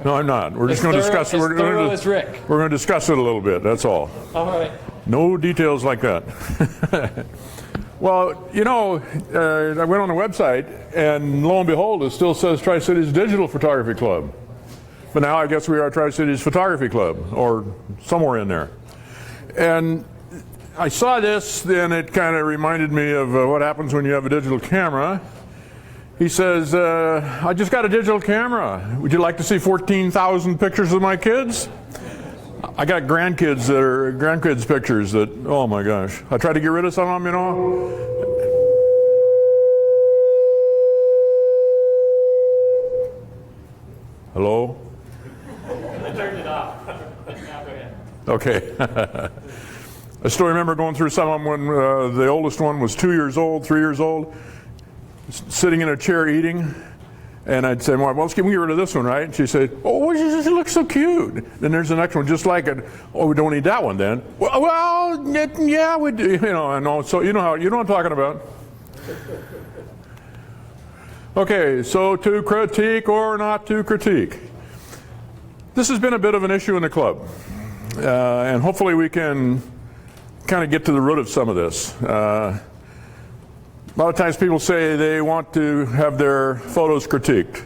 No, I'm not. We're just going to discuss it. We're going to discuss it a little bit, that's all. All right. No details like that. Well, I went on the website, and lo and behold, it still says Tri-Cities Digital Photography Club. But now I guess we are Tri-Cities Photography Club, or somewhere in there. And I saw this, then it kind of reminded me of what happens when you have a digital camera. He says, I just got a digital camera. Would you like to see 14,000 pictures of my kids? I got grandkids pictures that, oh my gosh. I tried to get rid of some of them, Hello? I turned it off. Now go ahead. Okay. I still remember going through some of them when the oldest one was 2 years old, 3 years old, sitting in a chair eating. And I'd say, well, let's get rid of this one, right? And she'd say, oh, it looks so cute. Then there's the next one just like it. Oh, we don't need that one then. Well, yeah, we do. So you know what I'm talking about. Okay, so to critique or not to critique. This has been a bit of an issue in the club. And hopefully we can kind of get to the root of some of this. A lot of times people say they want to have their photos critiqued.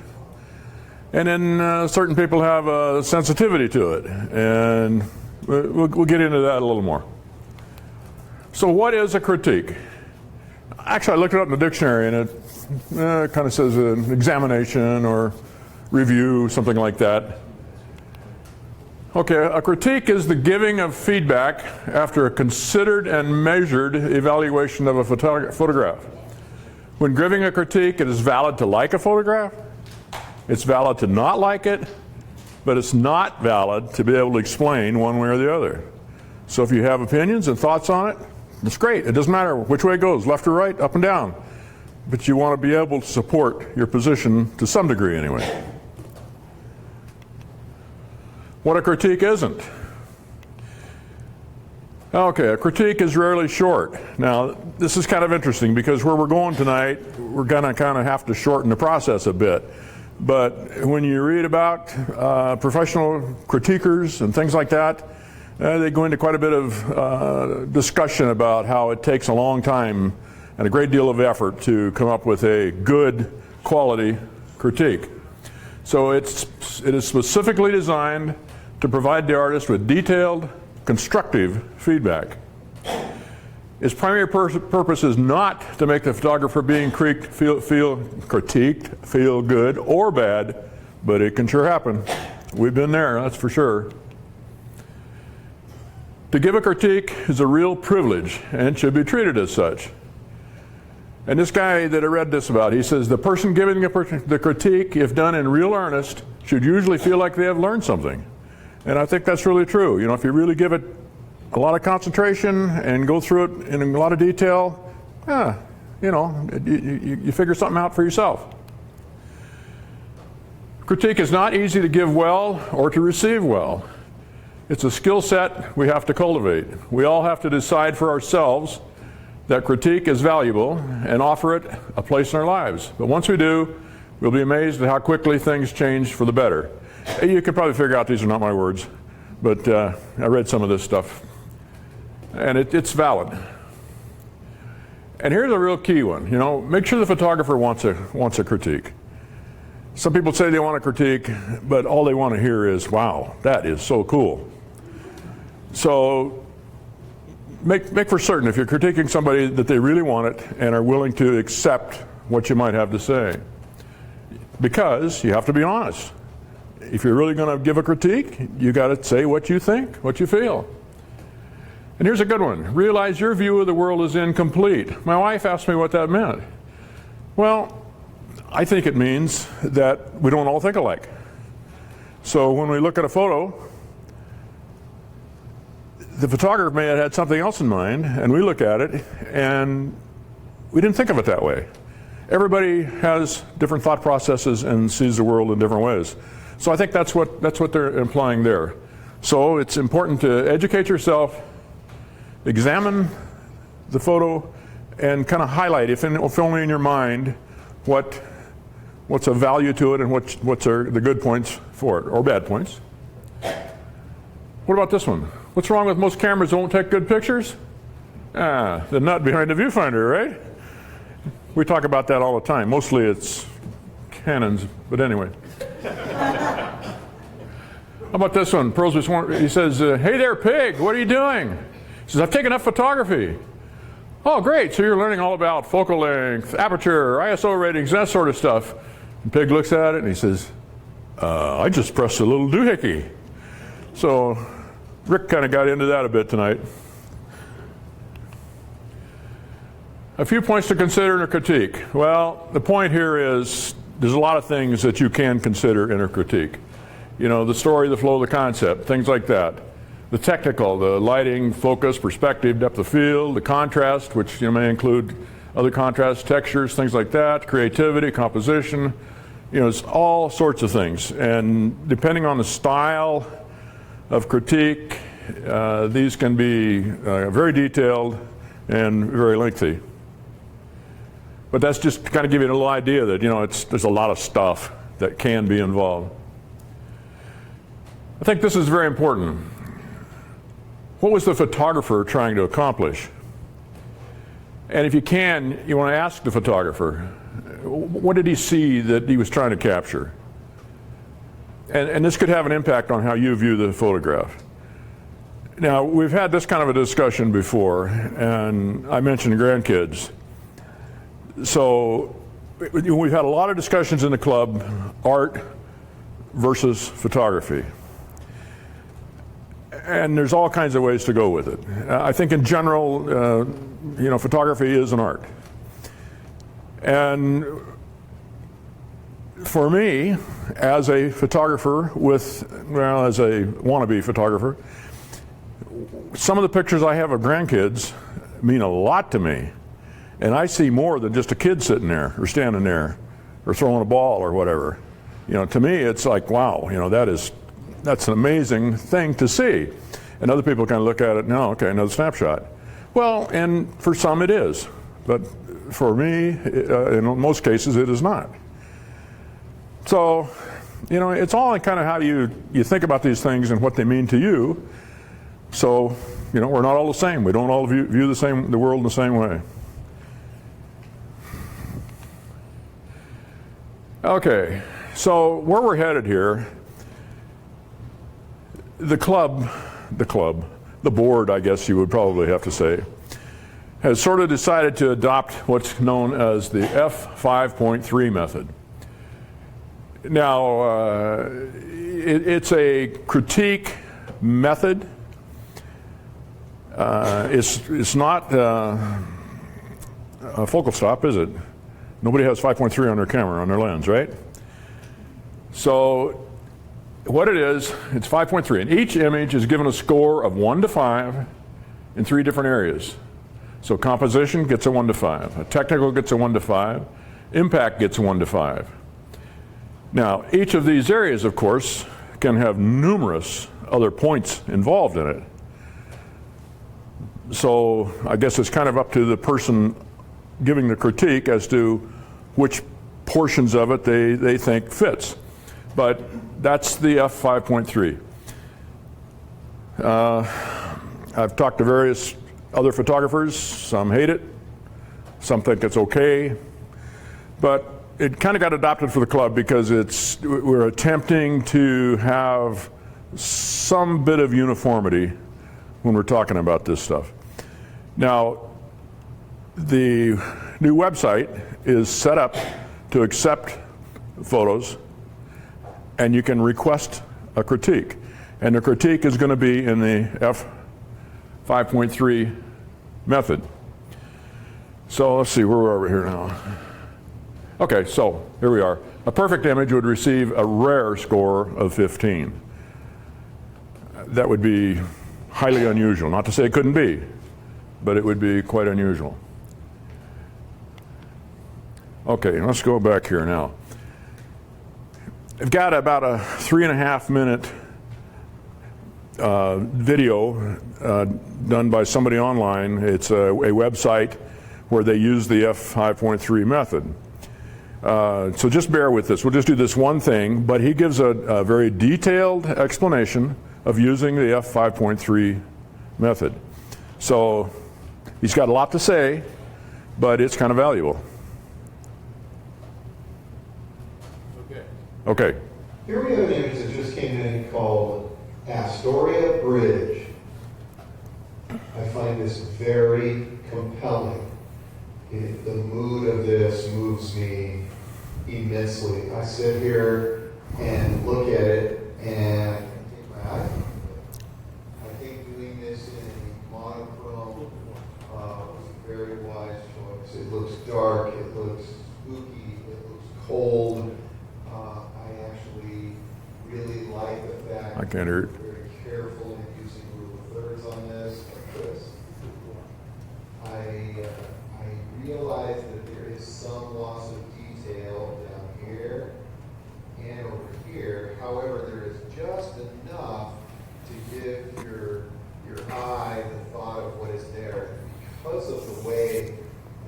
And then certain people have a sensitivity to it. And we'll get into that a little more. So what is a critique? Actually, I looked it up in the dictionary, and it kind of says an examination or review, something like that. Okay, a critique is the giving of feedback after a considered and measured evaluation of a photograph. When giving a critique, it is valid to like a photograph, it's valid to not like it, but it's not valid to be able to explain one way or the other. So if you have opinions and thoughts on it, it's great. It doesn't matter which way it goes, left or right, up and down. But you want to be able to support your position to some degree anyway. What a critique isn't. Okay, a critique is rarely short. Now, this is kind of interesting because where we're going tonight, we're going to kind of have to shorten the process a bit. But when you read about professional critiquers and things like that, they go into quite a bit of discussion about how it takes a long time and a great deal of effort to come up with a good quality critique. So it is specifically designed to provide the artist with detailed, constructive feedback. Its primary purpose is not to make the photographer being critiqued feel good or bad, but it can sure happen. We've been there, that's for sure. To give a critique is a real privilege and should be treated as such. And this guy that I read this about, he says the person giving the critique, if done in real earnest, should usually feel like they have learned something. And I think that's really true. You know, if you really give it a lot of concentration and go through it in a lot of detail, you figure something out for yourself. Critique is not easy to give well or to receive well. It's a skill set we have to cultivate. We all have to decide for ourselves that critique is valuable and offer it a place in our lives. But once we do, we'll be amazed at how quickly things change for the better. You can probably figure out these are not my words, but I read some of this stuff. And it's valid. And here's a real key one. You know, make sure the photographer wants a critique. Some people say they want a critique, but all they want to hear is, wow, that is so cool. So make for certain if you're critiquing somebody that they really want it and are willing to accept what you might have to say. Because you have to be honest. If you're really going to give a critique, you got to say what you think, what you feel. And here's a good one. Realize your view of the world is incomplete. My wife asked me what that meant. Well, I think it means that we don't all think alike. So when we look at a photo, the photographer may have had something else in mind, and we look at it, and we didn't think of it that way. Everybody has different thought processes and sees the world in different ways. So I think that's what they're implying there. So it's important to educate yourself, examine the photo, and kind of highlight, if only in your mind, what's of value to it and what's are the good points for it, or bad points. What about this one? What's wrong with most cameras that won't take good pictures? The nut behind the viewfinder, right? We talk about that all the time. Mostly it's Canons, but anyway. How about this one? He says, hey there, pig, what are you doing? He says, I've taken up photography. Oh, great, so you're learning all about focal length, aperture, ISO ratings, that sort of stuff. And Pig looks at it and he says, I just pressed a little doohickey. So Rick kind of got into that a bit tonight. A few points to consider in a critique. Well, the point here is there's a lot of things that you can consider in a critique. You know, the story, the flow, the concept, things like that. The technical, the lighting, focus, perspective, depth of field, the contrast, which may include other contrast, textures, things like that, creativity, composition, it's all sorts of things. And depending on the style of critique, these can be very detailed and very lengthy. But that's just to kind of give you a little idea that, there's a lot of stuff that can be involved. I think this is very important. What was the photographer trying to accomplish? And if you can, you want to ask the photographer, what did he see that he was trying to capture? And this could have an impact on how you view the photograph. Now, we've had this kind of a discussion before, and I mentioned grandkids. So we've had a lot of discussions in the club, art versus photography. And there's all kinds of ways to go with it. I think in general, photography is an art. And for me, as a photographer as a wannabe photographer, some of the pictures I have of grandkids mean a lot to me. And I see more than just a kid sitting there or standing there or throwing a ball or whatever. To me, it's like, wow, that's an amazing thing to see. And other people kind of look at it, no, okay, another snapshot. Well, and for some it is. But for me, in most cases, it is not. So, it's all in kind of how you think about these things and what they mean to you. So, we're not all the same. We don't all view the world in the same way. Okay, so where we're headed here, the board, I guess you would probably have to say, has sort of decided to adopt what's known as the F5.3 method. Now, it's a critique method. It's not a focal stop, is it? Nobody has 5.3 on their camera, on their lens, right? So what it is, it's 5.3, and each image is given a score of 1 to 5 in 3 different areas. So composition gets a 1 to 5, a technical gets a 1 to 5, impact gets a 1 to 5. Now, each of these areas, of course, can have numerous other points involved in it. So I guess it's kind of up to the person giving the critique as to which portions of it they think fits. But that's the F5.3. I've talked to various other photographers. Some hate it. Some think it's okay. But it kind of got adopted for the club because we're attempting to have some bit of uniformity when we're talking about this stuff. Now, the new website is set up to accept photos, and you can request a critique. And the critique is going to be in the F5.3 method. So let's see, where are we here now? Okay, so here we are. A perfect image would receive a rare score of 15. That would be highly unusual. Not to say it couldn't be, but it would be quite unusual. Okay, let's go back here now. I've got about a 3.5 minute video done by somebody online. It's a website where they use the F5.3 method. So just bear with this. We'll just do this one thing, but he gives a very detailed explanation of using the F5.3 method. So he's got a lot to say, but it's kind of valuable. Okay. Here we have an image that just came in called Astoria Bridge. I find this very compelling. The mood of this moves me immensely. I sit here and look at it and take my eye from it. I think doing this in a monochrome was a very wise choice. It looks dark, it looks spooky, it looks cold. I actually really like the fact I can't hear it. that we're very careful in using rule of thirds on this, like this. I realize that there is some loss of detail down here and over here. However, there is just enough to give your eye the thought of what is there. Because of the way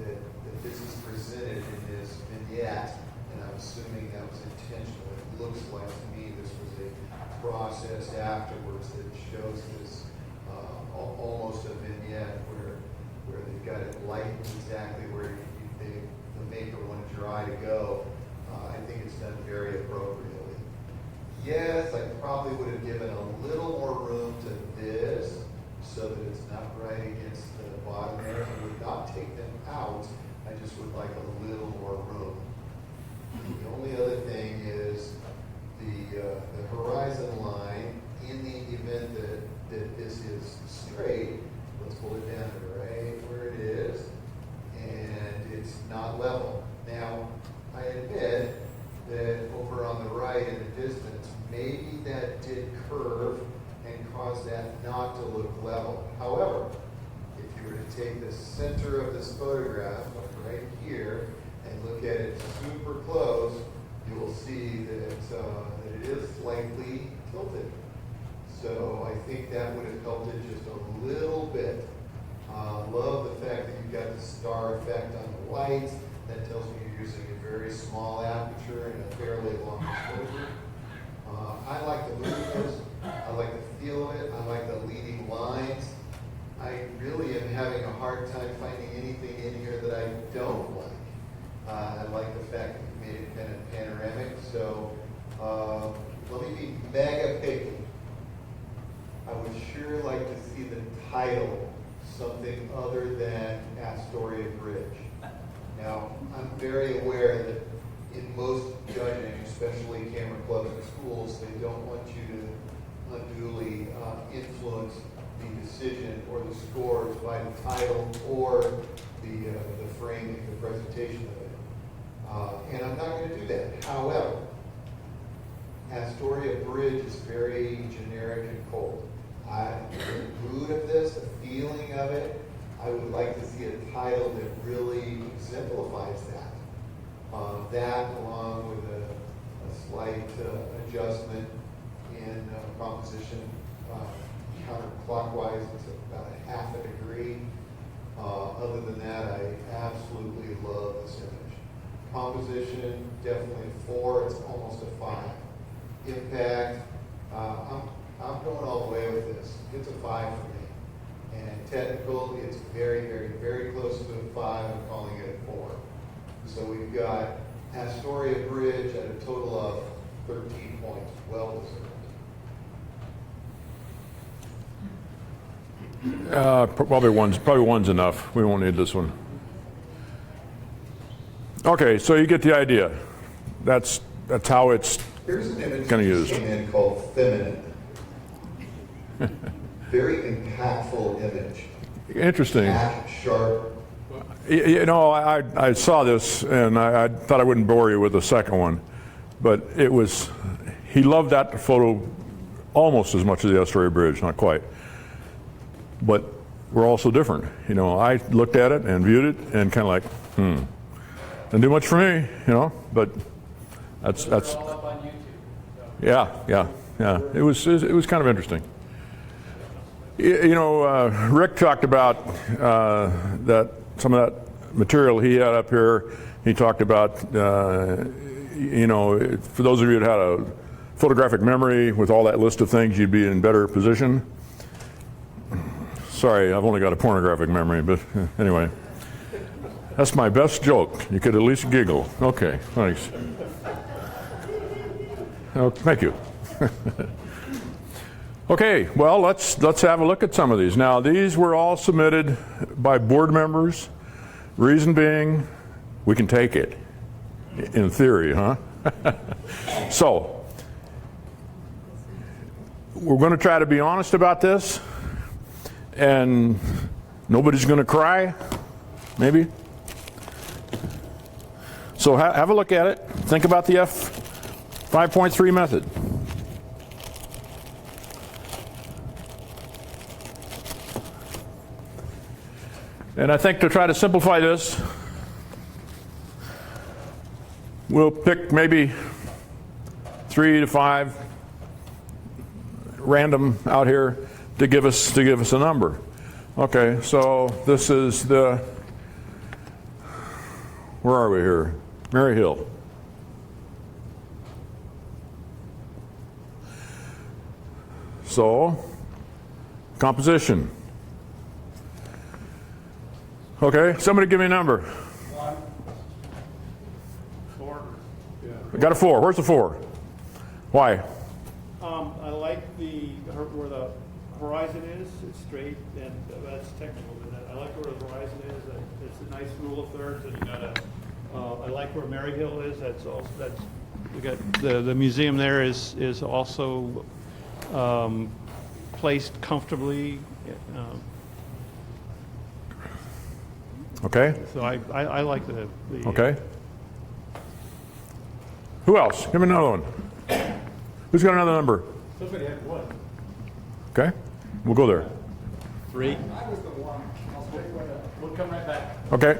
that this is presented in this vignette, and I'm assuming that was intentional, it looks like to me this was a process afterwards that shows this almost a vignette where they've got it lightened exactly where the maker wanted your eye to go. I think it's done very appropriately. Yes, I probably would have given a little more room to this so that it's not right against the bottom there. I would not take them out. I just would like a little more room. The only other thing is the horizon line, in the event that this is straight, let's pull it down to right where it is, and it's not level. Now, I admit that over on the right in the distance, maybe that did curve and cause that not to look level. However, if you were to take the center of this photograph, like right here, and look at it super close, you will see that it is slightly tilted. So I think that would have helped it just a little bit. Love the fact that you've got the star effect on the lights. That tells me you're using a very small aperture and a fairly long exposure. I like the moodiness. I like the feel of it. I like the leading lines. I really am having a hard time finding anything in here that I don't like. I like the fact that you made it kind of panoramic. So let me be mega picky. I would sure like to see the title something other than Astoria Bridge. Now, I'm very aware that in most judging, especially camera clubs and schools, they don't want you to unduly influence the decision or the scores by the title or the framing, the presentation of it. And I'm not going to do that. However, Astoria Bridge is very generic and cold. The mood of this, the feeling of it, I would like to see a title that really exemplifies that. That along with a slight adjustment in composition counterclockwise, it's about a half a degree. Other than that, I absolutely love this image. Composition, definitely a 4, it's almost a 5. Impact, I'm going all the way with this. It's a 5 for me. And technical, it's very, very, very close to a 5. I'm calling it a 4. So we've got Astoria Bridge at a total of 13 points. Well deserved. Probably one's enough. We won't need this one. Okay, so you get the idea. That's how it's Here's an image Kinda that used. came in called feminine. Very impactful image. interesting. Tack, sharp. You know, I saw this, and I thought I wouldn't bore you with the second one, but it was, he loved that photo almost as much as the Astoria Bridge, not quite. But we're all so different. You know, I looked at it and viewed it and kind of like, didn't do much for me, you know, but that's all up on YouTube. yeah. It was kind of interesting. You know, Rick talked about that some of that material he had up here. He talked about, you know, for those of you that had a photographic memory with all that list of things, you'd be in better position. Sorry, I've only got a pornographic memory, but anyway. That's my best joke. You could at least giggle. Okay, thanks. Oh, thank you. Okay, well, let's have a look at some of these. Now, these were all submitted by board members. Reason being, we can take it, in theory, huh? So, we're going to try to be honest about this, and nobody's going to cry, maybe. So have a look at it. Think about the F5.3 method. And I think to try to simplify this, we'll pick maybe 3 to 5 random out here to give us a number. Okay, so this is the, where are we here? Mary Hill. So, composition. Okay, somebody give me a number. 1. 4. I got a 4. Where's the 4? Why? I like where the horizon is. It's straight, and that's technical. But I like where the horizon is. It's a nice rule of thirds, and you got a. I like where Mary Hill is. That's also we got the museum there is also placed comfortably. Okay. So I like the. Okay. Who else? Give me another one. Who's got another number? Somebody had 1. Okay. We'll go there. 3. I was the 1. We'll come right back. Okay.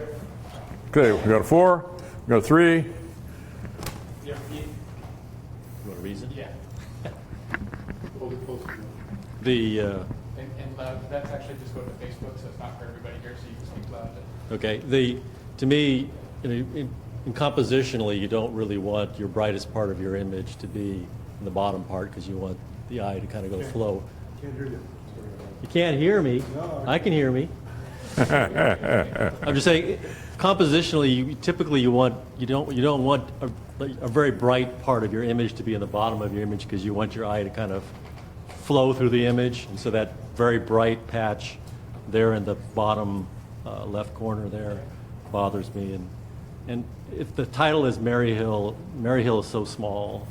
Okay. We got a 4. We got a 3. You want a reason? Yeah. The And that's actually just go to Facebook, so it's not for everybody here, so you can speak loud. okay. To me, in compositionally, you don't really want your brightest part of your image to be in the bottom part because you want the eye to kind of go flow. Can't hear you. You can't hear me. I can hear me. I'm just saying, compositionally, you don't want a very bright part of your image to be in the bottom of your image because you want your eye to kind of flow through the image, and so that very bright patch there in the bottom left corner there bothers me. And if the title is Mary Hill is so small.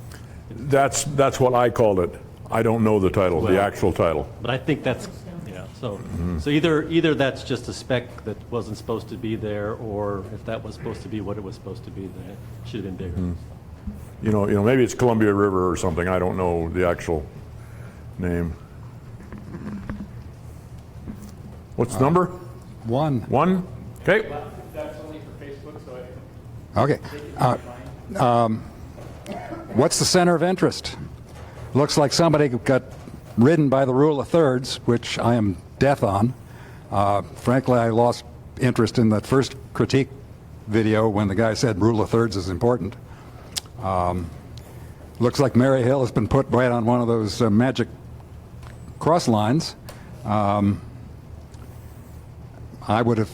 That's what I called it. I don't know the title, the actual title. But I think that's, yeah, so either that's just a speck that wasn't supposed to be there, or if that was supposed to be what it was supposed to be, then it should have been bigger. You know, maybe it's Columbia River or something. I don't know the actual name. What's the number? 1. 1? Okay. That's only for Facebook, so Okay. What's the center of interest? Looks like somebody got ridden by the rule of thirds, which I am death on. Frankly, I lost interest in that first critique video when the guy said rule of thirds is important. Looks like Mary Hill has been put right on one of those magic cross lines. I would have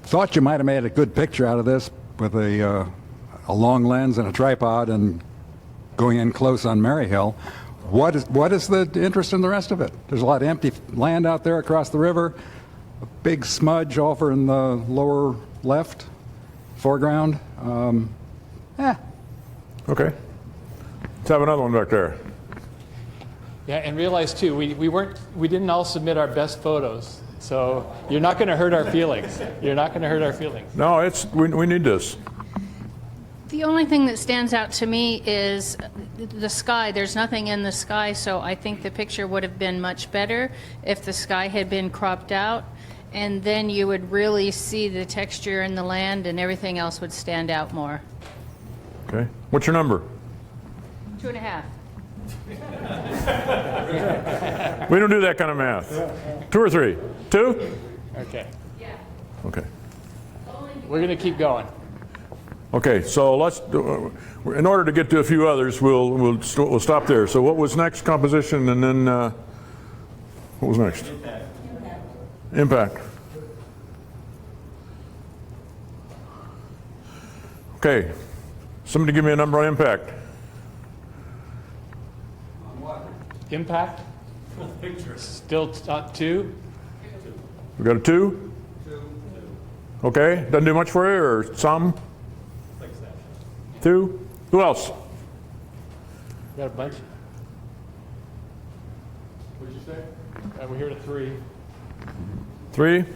thought you might have made a good picture out of this with a long lens and a tripod and going in close on Mary Hill. What is the interest in the rest of it? There's a lot of empty land out there across the river, a big smudge over in the lower left, foreground. Okay. Let's have another one back there. Yeah, and realize too, we didn't all submit our best photos, so you're not going to hurt our feelings. You're not going to hurt our feelings. No, we need this. The only thing that stands out to me is the sky. There's nothing in the sky, so I think the picture would have been much better if the sky had been cropped out, and then you would really see the texture in the land and everything else would stand out more. Okay. What's your number? 2.5. We don't do that kind of math. 2 or 3? 2? Okay. Yeah. Okay. We're going to keep going. Okay, so let's, in order to get to a few others, we'll stop there. So what was next? Composition, and then what was next? Impact. Okay, somebody give me a number on impact. Impact? Still 2? We got a 2? Okay, doesn't do much for you, or some? 2? Who else? Got a bunch? What'd you say? We're here to 3. 3? Okay.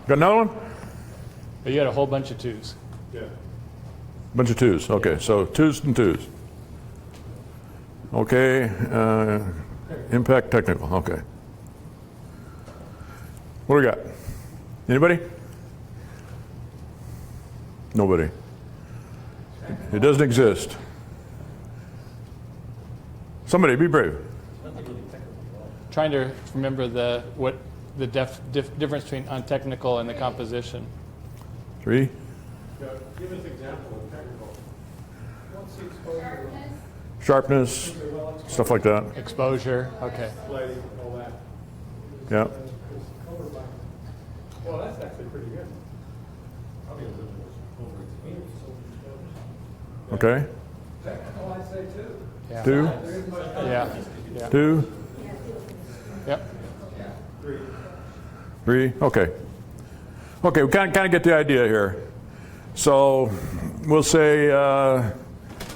Got another one? But you got a whole bunch of 2s. Bunch of 2s. Okay, so 2s and 2s. Okay, impact technical. Okay. What do we got? Anybody? Nobody. It doesn't exist. Somebody be brave. Trying to remember the difference between on technical and the composition. 3? Give us an example of technical. What's the exposure? Sharpness, stuff like that. Exposure. Okay. Lighting, all that. Yeah. Well, that's actually pretty good. Okay. Technical, I'd say 2. Yeah. 2? Yeah. 2? Yep. 3? Okay. Okay, we kind of get the idea here. So we'll say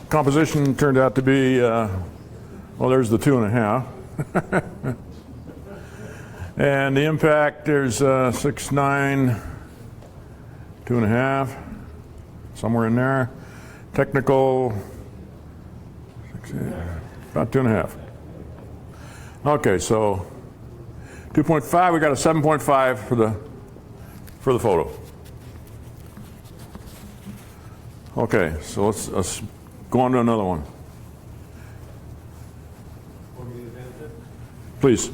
composition turned out to be, well, there's the 2.5. And the impact, there's 6, 9, 2.5, somewhere in there. Technical, about 2.5. Okay, so 2.5, we got a 7.5 for the photo. Okay, so let's go on to another one. Please.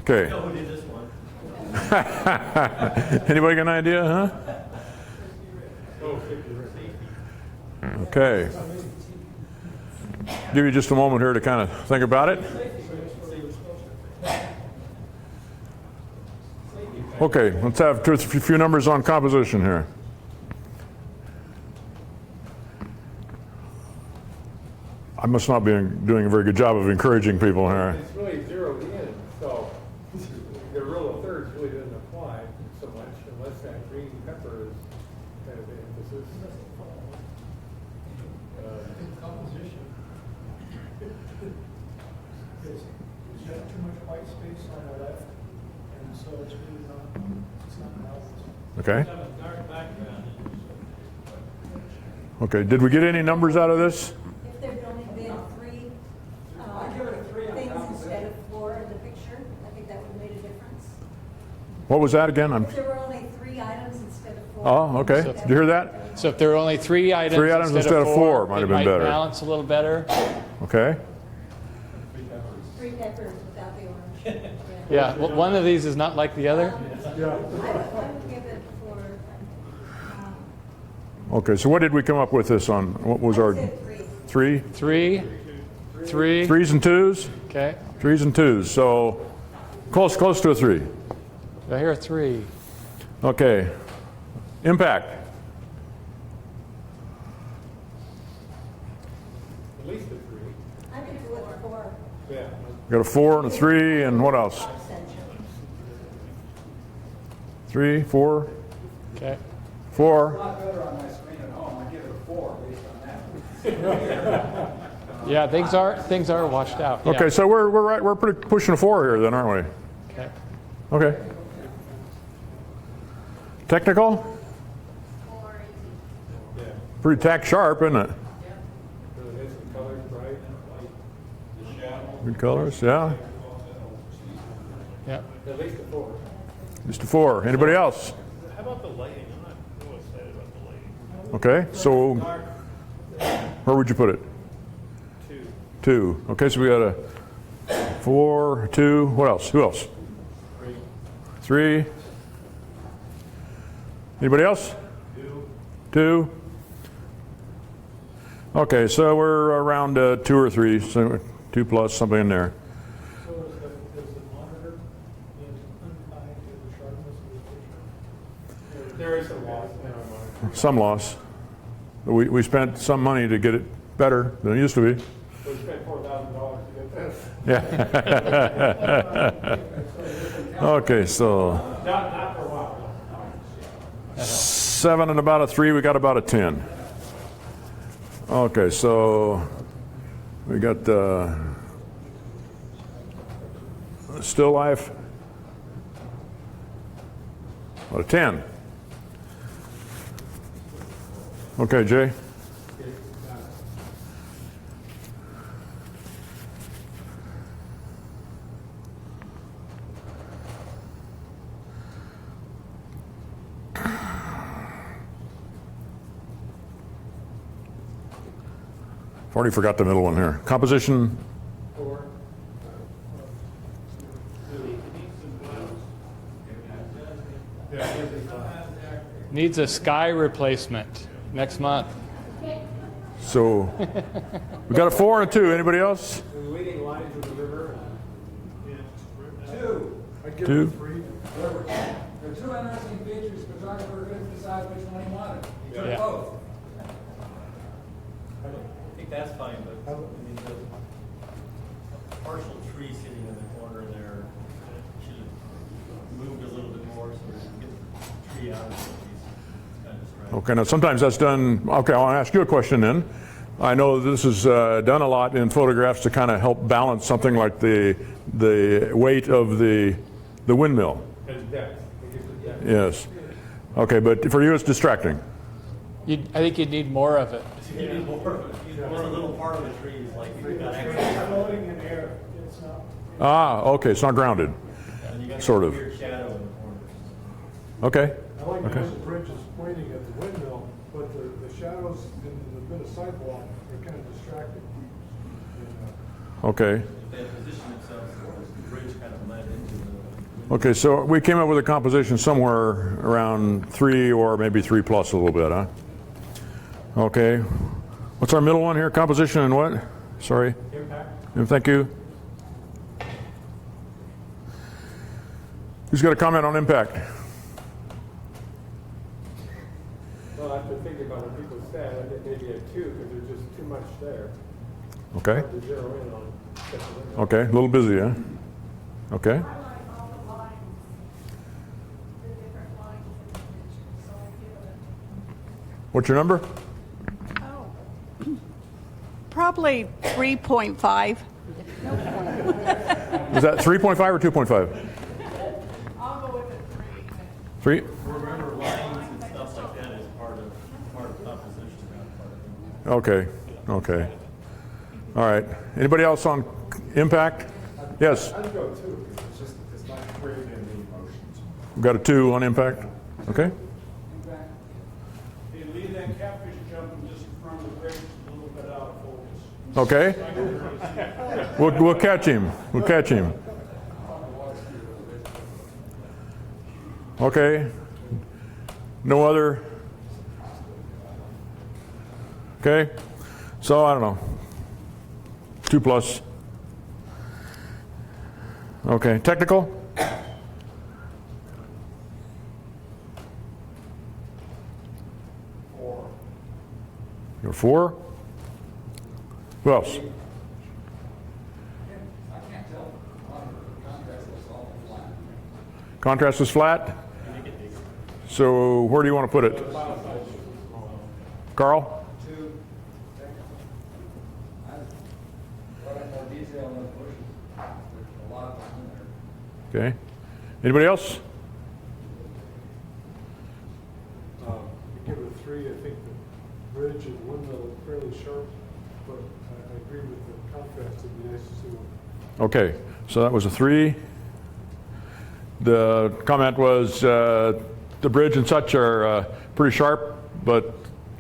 Okay. Who did this one? Anybody got an idea, huh? Okay. Give you just a moment here to kind of think about it. Okay, let's have a few numbers on composition here. I must not be doing a very good job of encouraging people here. It's really zeroed in, so the rule of thirds really doesn't apply so much unless that green pepper is kind of the emphasis. Composition. It's got too much white space on the left, and so it's really not balanced. Okay. Dark background. Okay, did we get any numbers out of this? If there'd only been 3 things instead of 4 in the picture, I think that would have made a difference. What was that again? If there were only 3 items instead of 4. Oh, okay. Did you hear that? So if there were only 3 items, 3 items instead of 4 might it have been better. balance a little better. Okay. 3 peppers without the orange. Yeah. Well, one of these is not like the other. I would give it 4. Okay, so what did we come up with this on? What was our 3? 3. 3. 3s and 2s? Okay. 3s and 2s. So close to a 3. I hear a 3. Okay. Impact. At least a 3. I could do it 4. Yeah. Got a 4 and a 3, and what else? 3, 4, Okay. 4. better on my screen at home. I give it a 4 based on that. Yeah, things are washed out. Yeah. Okay, so we're pretty pushing a 4 here then, aren't we? Okay. Okay. Technical? Pretty tack sharp, isn't it? Good colors, yeah. Yeah. At least a 4. Just a 4. Anybody else? How about the lighting? I'm not real excited about the lighting. Okay, so where would you put it? 2. 2. Okay, so we got a 4, 2. What else? Who else? 3. Anybody else? 2. Okay, so we're around 2 or 3, so 2 plus, something in there. So does the monitor untie the sharpness of the picture? There is some loss in our monitor. Some loss. We spent some money to get it better than it used to be. We spent $4,000 to get this. Yeah. Okay, so Not for a while. 7 and about a 3, we got about a 10. Okay, so we got still life. What a 10. Okay, Jay. I've already forgot the middle one here. Composition. 4. Needs a sky replacement next month. So we got a 4 and a 2. Anybody else? The leading lines of the river. 2. I'd give 2. it a 3. There are 2 interesting features. Photographer couldn't decide which one he wanted. He took Yeah. both. I think that's fine, but I mean, the partial tree sitting in the corner there should have moved a little bit more so we can get the tree out of the trees. It's kind of distracting. Okay, now sometimes that's done. Okay, I want to ask you a question then. I know this is done a lot in photographs to kind of help balance something like the weight of the windmill. And depth. It gives it depth. Yes. Okay, but for you it's distracting. I think you'd need more of it. You need more of it. Just a little part of the tree is like you've got access. Floating in air. It's not. Ah, okay, it's not grounded. And you got Sort a of. weird shadow in the corners. Okay. I like Okay. how the bridge is pointing at the windmill, but the shadows in the bit of sidewalk are kind of distracting. Okay. If they had positioned themselves so the bridge kind of led into the. Okay, so we came up with a composition somewhere around 3 or maybe 3 plus a little bit, huh? Okay. What's our middle one here? Composition and what? Sorry. Impact. And thank you. Who's got a comment on impact? Well, after thinking about what people said, I think maybe a 2 because there's just too much there Okay. to zero in on. Okay. A little busy, huh? Okay. I like all the lines, the different lines in the picture, so I give it What's your number? Probably 3.5. Is that 3.5 or 2.5? I'll go with a 3. 3? Remember, lines and stuff like that is part of composition, not part of. Okay. Okay. All right. Anybody else on impact? Yes. I'd go 2 because it's just, it's not creating any emotions. We've got a 2 on impact. Okay. Hey, leave that catfish jumping just in front of the bridge a little bit out of focus. Okay. We'll catch him. We'll catch him. Okay. No other. Okay. So I don't know. 2 plus. Okay. Technical. You're 4. Who else? Contrast is flat. So where do you want to put it? Carl? Okay. Anybody else? Give it a 3. I think the bridge and windmill are fairly sharp, but I agree with the contrast. It'd be nice to see one. Okay, so that was a 3. The comment was the bridge and such are pretty sharp, but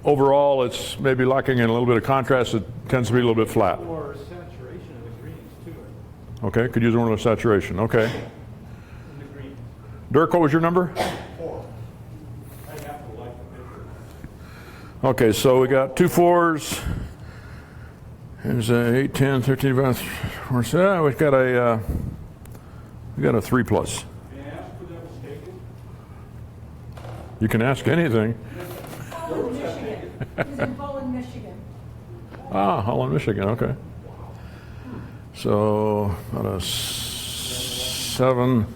overall it's maybe lacking in a little bit of contrast. It tends to be a little bit flat. Or saturation of the greens too. Okay, could use one with saturation. Okay. In the green. Dirk, what was your number? 4. I have to like the picture. Okay, so we got 2 4s. There's 8, 10, 13, 14. We've got a 3 plus. May I ask where that was taken? You can ask anything. Holland, Michigan. He's in Holland, Michigan. Ah, Holland, Michigan. Okay. So about a 7.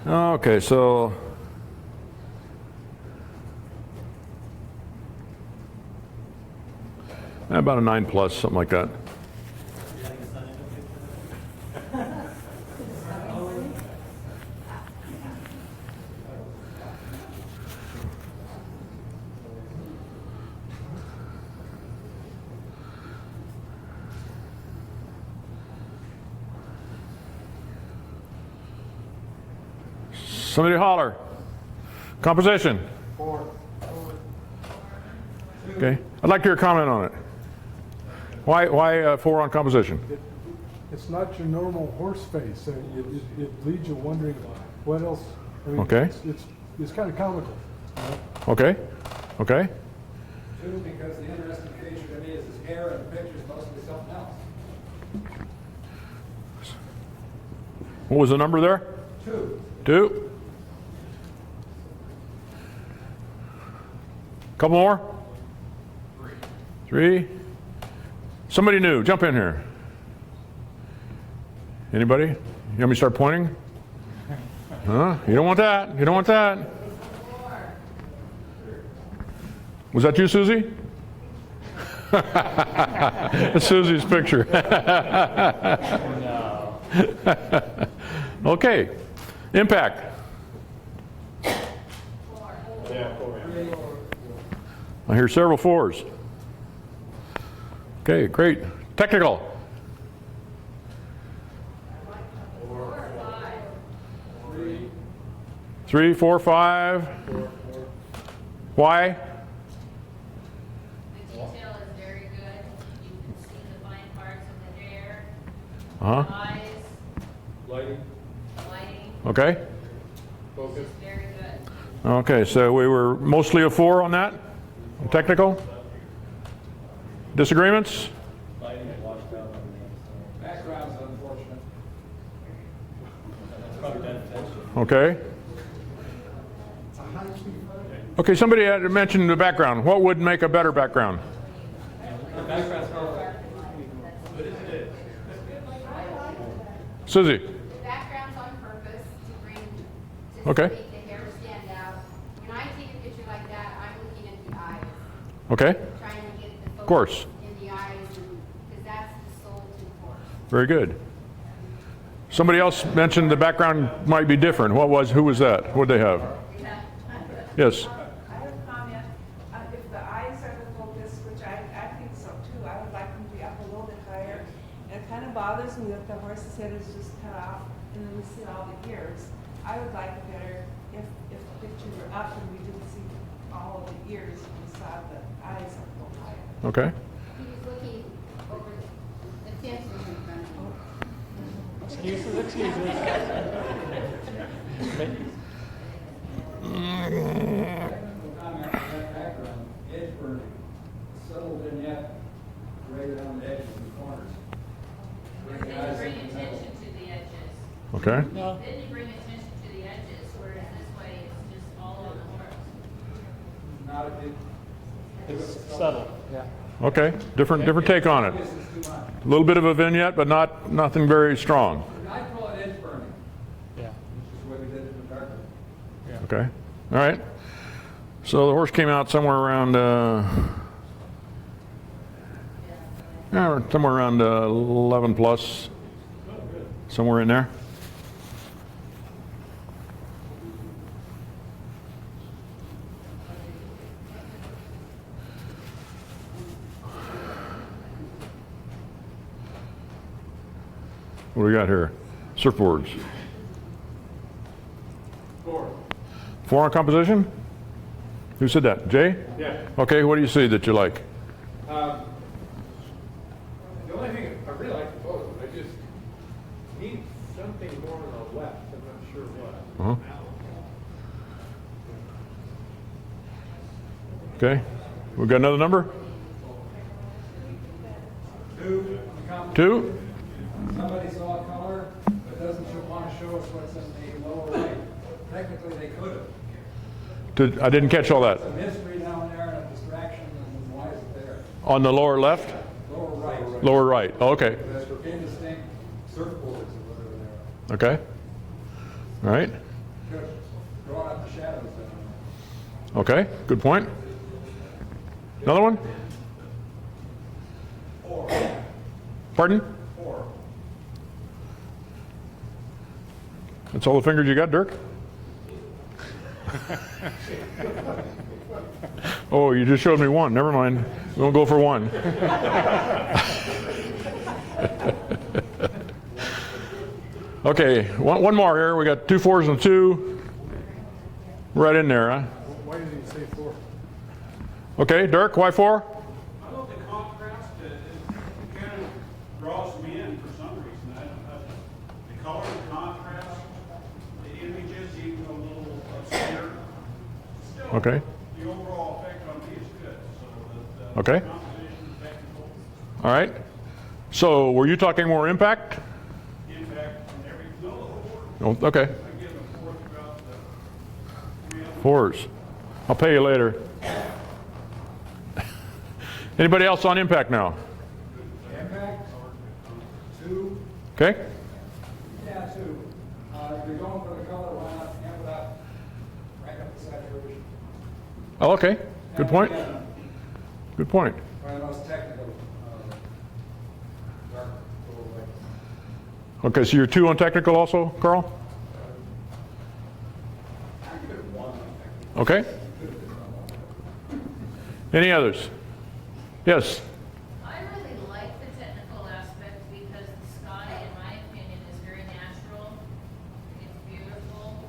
Okay, so about a 9 plus, something like that. Somebody holler. Composition. 4. Okay. I'd like to hear a comment on it. Why 4 on composition? It's not your normal horse face. It leaves you wondering what else. I mean, Okay. It's kind of comical. Okay. Okay. 2, because the interesting feature to me is his hair and the picture's mostly something else. What was the number there? 2. 2. Couple more? 3. Somebody new, jump in here. Anybody? You want me to start pointing? Huh? You don't want that. You don't want that. Was that you, Susie? That's Susie's picture. Okay. Impact. I hear several 4s. Okay, great. Technical. 3, 4, 5. Why? The detail is very good. You can see the fine parts of the hair, Uh-huh. the eyes, Lighting, lighting. Okay. focus. It's very good. Okay, so we were mostly a 4 on that? Technical? Disagreements? Background's unfortunate. Okay. Okay, somebody had mentioned the background. What would make a better background? Susie? The background's on purpose to bring, to Okay. make the hair stand out. When I take a picture like that, I'm looking at the eyes, Okay, trying to get the course. focus in the eyes, because that's the soul to the horse. very good. Somebody else mentioned the background might be different. Who was that? What did they have? Yes. I have a comment. If the eyes are the focus, which I think so too, I would like them to be up a little bit higher. And it kind of bothers me that the horse's head is just cut off and then we see all the ears. I would like it better if the picture were up and we didn't see all of the ears, we saw the eyes up a little higher. Okay. He was looking over the fence was in front of him. Excuses, excuses. Edge burning, subtle vignette, right on the edges and corners. Then you bring attention to the edges. Okay. Then you bring attention to the edges, whereas this way it's just all on the horse. Not a big. It's subtle, yeah. Okay. Different take on it. This is too much. A little bit of a vignette, but nothing very strong. I call it edge burning, Yeah. which is what we did in the dark. Okay. All right. So the horse came out somewhere around 11 plus, somewhere in there. What do we got here? Surfboards. 4. 4 on composition? Who said that? Jay? Yeah. Okay, what do you see that you like? The only thing, I really like the photo, I just need something more on the left, I'm not sure what. Uh-huh. Okay, we got another number? 2. 2? Somebody saw a color but doesn't want to show us what's in the lower right. Technically, they could have. I didn't catch all that. It's a mystery down there and a distraction, and why is it there? On the lower left? Lower right. Lower right, oh, okay. There's indistinct surfboards or whatever they are. Okay. All right. Could have drawn up the shadows down there. Okay, good point. Another one? 4. Pardon? 4. That's all the fingers you got, Dirk? Oh, you just showed me 1. Never mind. We'll go for 1. Okay, one more here. We got 2 4s and 2. Right in there, huh? Why did you say 4? Okay, Dirk, why 4? I love the contrast. It kind of draws me in for some reason. The color, the contrast, the images, even a little obscure. Still, Okay. the overall effect on me is good. So the Okay. composition, technical All right. So, were you talking more impact? impact, and everything. No, the whole work. Oh, okay. I give a 4 throughout the 3 other. 4s. I'll pay you later. Anybody else on impact now? Impact? 2. Okay. Yeah, 2. If you're going for the color, why not amp it up? Rank up the saturation. Oh, okay. Good point. Good point. One of the most technical, dark little lights. Okay, so you're 2 on technical also, Carl? Okay. Any others? Yes. I really like the technical aspect because the sky, in my opinion, is very natural. It's beautiful.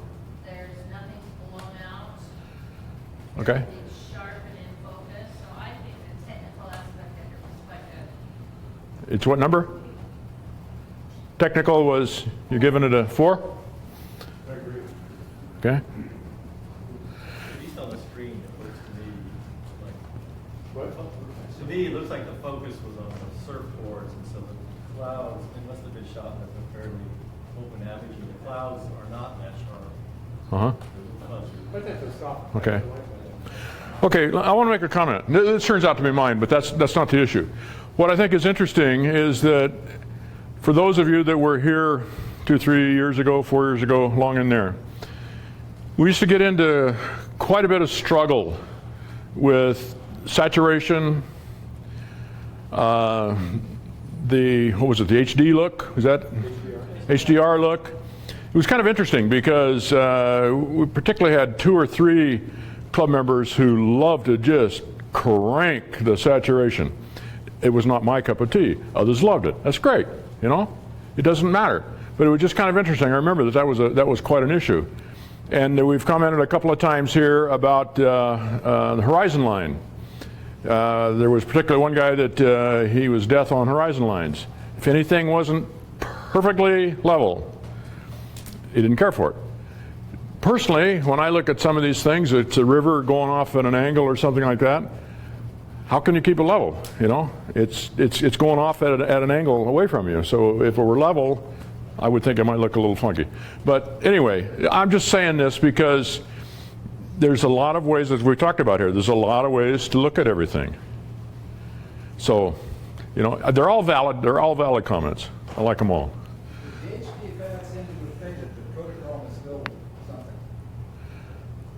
There's nothing blown out. Okay. It's sharp and in focus. So I think the technical aspect of it was quite good. It's what number? Technical was, you're giving it a 4? I agree. Okay. At least on the screen, it looks to me like, What? to me, it looks like the focus was on the surfboards, and so the clouds, they must have been shot at a fairly open aperture. The clouds are not that sharp. Uh-huh. They're fuzzy. But that's a soft. Okay. I like that. Okay, I want to make a comment. This turns out to be mine, but that's not the issue. What I think is interesting is that for those of you that were here 2, 3 years ago, 4 years ago, long in there, we used to get into quite a bit of struggle with saturation, the HD look? Was that HDR look? It was kind of interesting because we particularly had 2 or 3 club members who loved to just crank the saturation. It was not my cup of tea. Others loved it. That's great, you know? It doesn't matter. But it was just kind of interesting. I remember that was quite an issue. And we've commented a couple of times here about the horizon line. There was particularly one guy that he was death on horizon lines. If anything wasn't perfectly level, he didn't care for it. Personally, when I look at some of these things, it's a river going off at an angle or something like that. How can you keep it level? You know, it's going off at an angle away from you. So if it were level, I would think it might look a little funky. But anyway, I'm just saying this because there's a lot of ways, as we talked about here, there's a lot of ways to look at everything. So, you know, they're all valid comments. I like them all. The HD effects into the thing that the protocol is still something.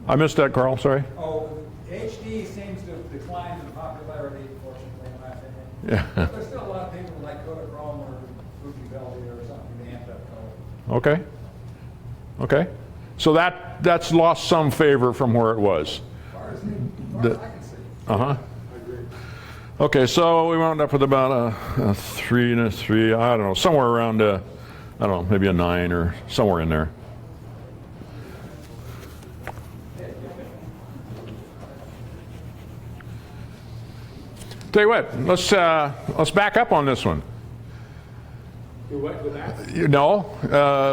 I missed that, Carl, sorry. Oh, HD seems to have declined in popularity, fortunately, in my opinion. Yeah. But there's still a lot of people who like Kodachrome or Fuji Velvet or something, the amped up color. Okay. Okay. So that's lost some favor from where it was. As far as I can see. Uh-huh. Okay, so we wound up with about a 3 and a 3, I don't know, somewhere around, I don't know, maybe a 9 or somewhere in there. Tell you what, let's back up on this one. Do what with that?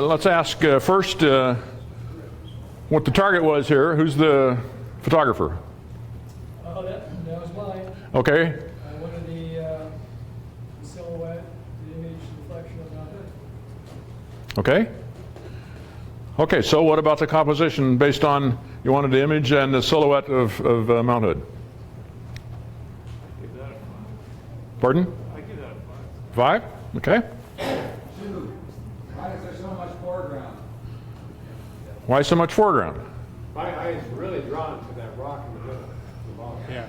Let's ask first what the target was here. Who's the photographer? Oh, that was mine. Okay. I wanted the silhouette, the image reflection of Mount Hood. Okay. Okay, so what about the composition based on, you wanted the image and the silhouette of Mount Hood? Pardon? I give that a 5? Okay. Why is there so much foreground? Why so much foreground? My eye is really drawn to that rock in the middle, the bottom. Yeah.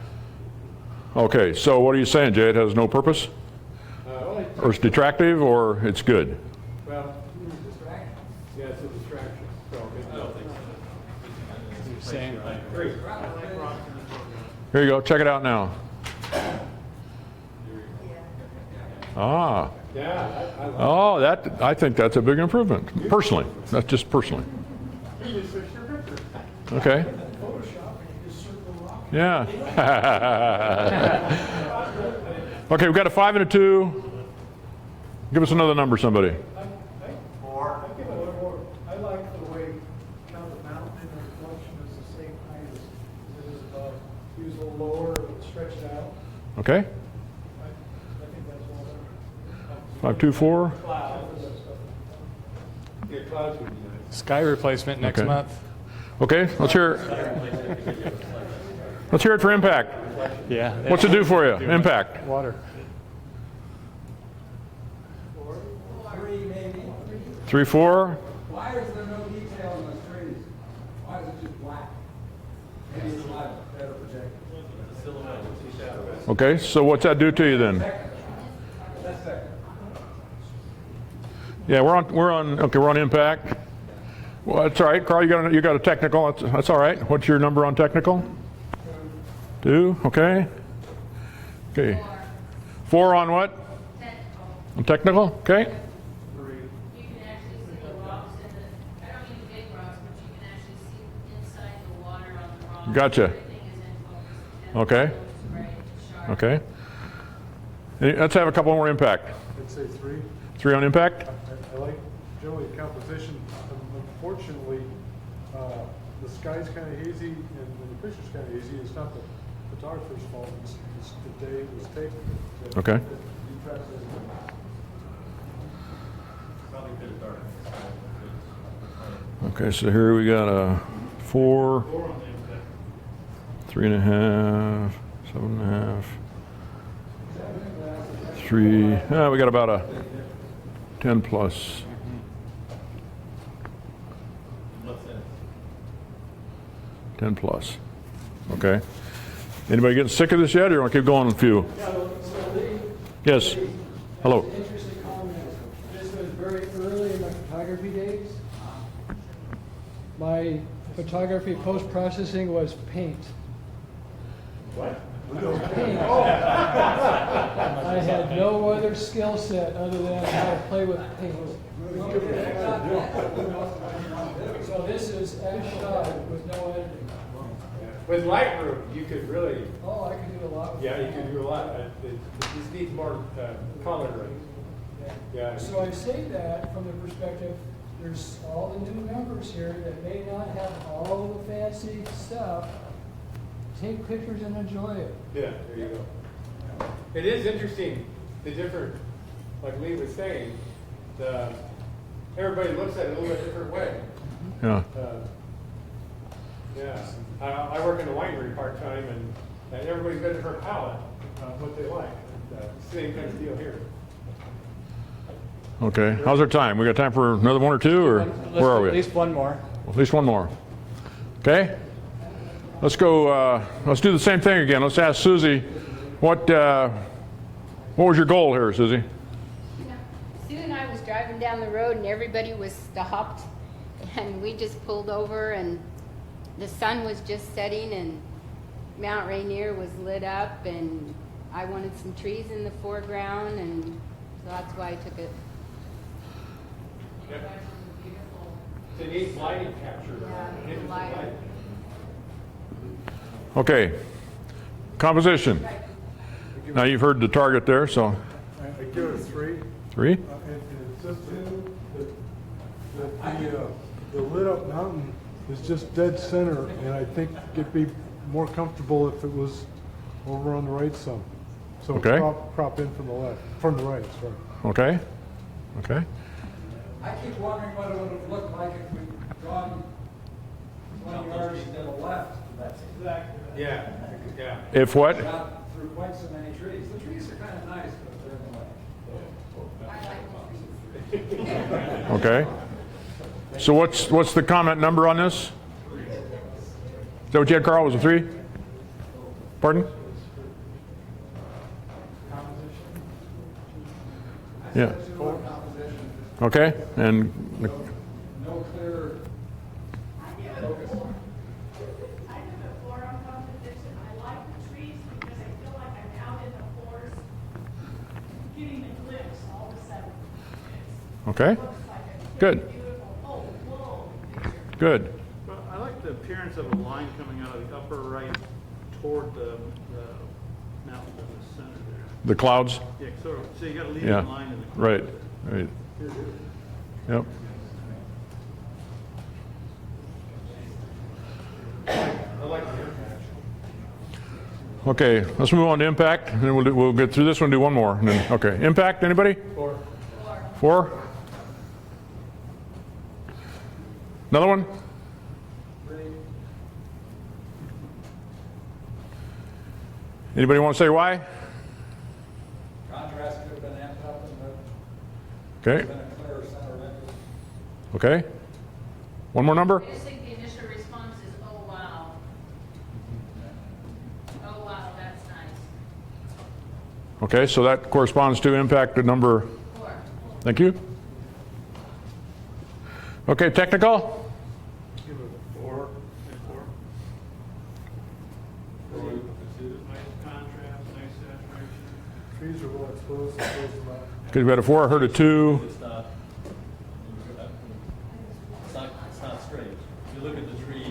Okay, so what are you saying, Jay? It has no purpose? Well, Or it's detractive, or it's good? well, yeah, it's a distraction. So I don't think so. You're saying, Here you go, check it out now. Ah. Yeah, I like Oh, I think that's a big improvement, personally. That's just personally. Okay. Yeah. Okay, we've got a 5 and a 2. Give us another number, somebody. I give it a little more. I like the way kind of the mountain and the reflection is the same height as it is above. He was a little lower, but stretched out. Okay. I think that's well done. 5, 2, 4. Yeah, clouds would be nice. sky replacement next Okay. month. Okay, let's hear it. Let's hear it for impact. Yeah. What's it do for you? Impact. Water. 3 maybe. 3, 4. Why is there no detail in those trees? Why is it just black? Maybe it's a lot better projected. Okay, so what's that do to you then? That's second. Yeah, we're on impact. Well, that's all right, Carl. You got a technical. That's all right. What's your number on technical? 2. Okay. Okay. 4 on what? Technical. On technical. Okay. You can actually see the rocks in the, I don't mean the big rocks, but you can actually see inside the water on the rocks. Gotcha. Everything is in focus. And Okay. it looks great, sharp. Okay. Let's have a couple more impact. I'd say 3. 3 on impact. I like generally the composition. Unfortunately, the sky's kind of hazy and the picture's kind of hazy. It's not the photographer's fault. It's the day it was taken. Okay. Okay, so here we got a 4, 3.5, 7.5, 3. We got about a 10 plus. $10 plus. Okay. Anybody getting sick of this yet, or you want to keep going with a few? Yes. Hello. Interesting comment. This was very early in my photography days. My photography post-processing was paint. What? Paint. I had no other skill set other than how to play with paint. So this is as shot with no editing. With Lightroom, you could really, Oh, I can do a lot with yeah, you could do a lot. It just needs more color. Yeah. So I say that from the perspective, there's all the new members here that may not have all the fancy stuff. Take pictures and enjoy it. Yeah, there you go. It is interesting, the different, like Lee was saying, everybody looks at it a little bit different way. Yeah. Yeah, I work in a winery part-time, and everybody's got a different palate, what they like. Same kind of deal here. Okay. How's our time? We got time for another one or two, or Let's where are do we? At least one more. At least one more. Okay. let's go, let's do the same thing again. Let's ask Susie, what was your goal here, Susie? Sue and I was driving down the road and everybody was stopped and we just pulled over and the sun was just setting and Mount Rainier was lit up and I wanted some trees in the foreground and so that's why I took it. It's a neat lighting capture. Yeah, light. Okay, composition. Now you've heard the target there, so I give it a 3. 3? And it's just that the lit up mountain is just dead center, and I think it'd be more comfortable if it was over on the right some. So Okay. crop in from the left, from the right, sorry. Okay, okay. I keep wondering what it would have looked like if we'd gone 20 yards to the left. That's exactly. Yeah, yeah. If what? Not through quite so many trees. The trees are kind of nice, but they're in the way. Okay. So what's the comment number on this? Is that what you had, Carl? Was it 3? Pardon? Yeah. Okay, and No clear focus. I give it 4 on composition. I like the trees because I feel like I'm out in the forest getting a glimpse all of a sudden. okay, Looks like a good, beautiful, oh, whoa picture. good. Well, I like the appearance of a line coming out of the upper right toward the mountain in the center there. The clouds? Yeah, so you got a leading Yeah, line in the clouds. right, right. Yep. Okay, let's move on to impact, and then we'll get through this one, do one more. And then, okay, impact, anybody? 4. 4? Another one? Anybody want to say why? Contrast could have been amped up and Okay, been a clearer center of interest. okay. One more number? I just think the initial response is, oh, wow. Oh, wow, that's nice. Okay, so that corresponds to impact to number, 4. thank you. Okay, technical? Give it a 4 and 4. Nice contrast, nice saturation. Trees are well exposed, exposed to that. Okay, we had a 4, I heard a 2. It's not straight. If you look at the trees,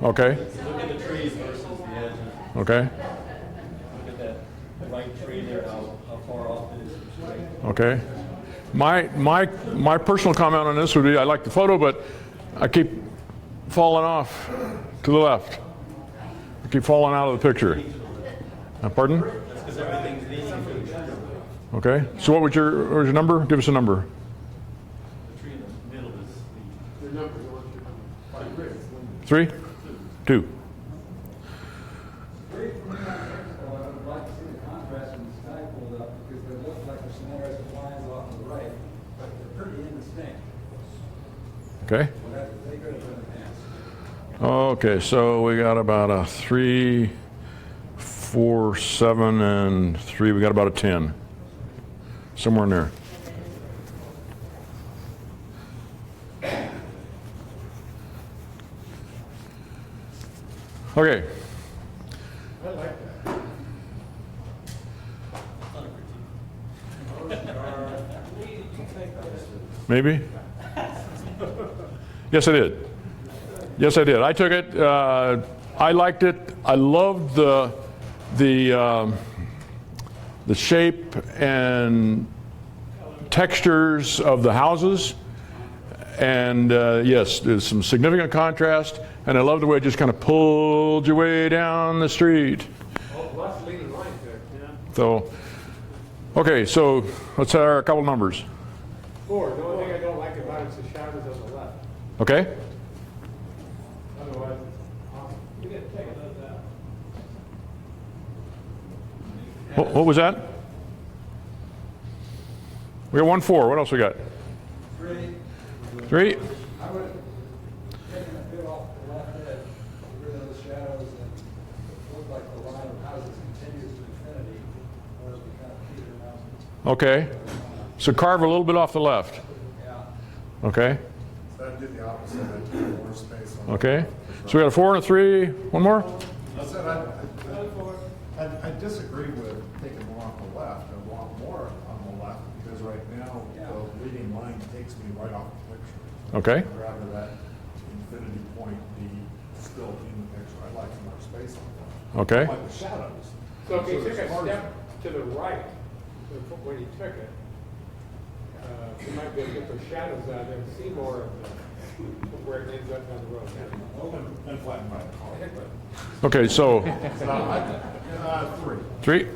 Okay, look at the trees versus the edges. okay, Look at that right tree there, how far off it is from straight. okay. My personal comment on this would be, I like the photo, but I keep falling off to the left. I keep falling out of the picture. Pardon? That's because everything's leaning to the tree. Okay, so what was your number? Give us a number. The tree in the middle is leaning. Your number, you want your number. 3? 2. Great for me on technical, I would like to see the contrast in the sky pulled up because they look like there's some interesting lines off to the right, but they're pretty indistinct. Okay. They could have been enhanced. Okay, so we got about a 3, 4, 7, and 3. We got about a 10. Somewhere in there. Okay. I like that. Maybe? Yes, I did. Yes, I did. I took it. I liked it. I loved the shape and textures of the houses. And yes, there's some significant contrast. And I love the way it just kind of pulled your way down the street. Oh, lots of leading lines there. Yeah. So, okay, so let's have a couple numbers. 4. The only thing I don't like about it is the shadows on the left. Okay? Otherwise, it's awesome. You get to take it like that. What was that? We got 1, 4. What else we got? 3. 3? I would have taken a bit off the left edge. look like the line of houses continues to infinity, where we kind of peter out. Okay. So carve a little bit off the left. Yeah. Okay. So I'd do the opposite, I'd do more space on the Okay. left. So we got a 4 and a 3. One more? I said I disagree with taking more off the left. I want more on the left because right now the leading line takes me right off the picture. Okay. I'd rather that infinity point be still in the picture. I'd like some more space on the left. Okay. I like the shadows. So if you there's took a margin. step to the right, when you took it, you might be able to get those shadows out there and see more of where it ends up down the road. And flatten by the car. Okay, so Three. 3.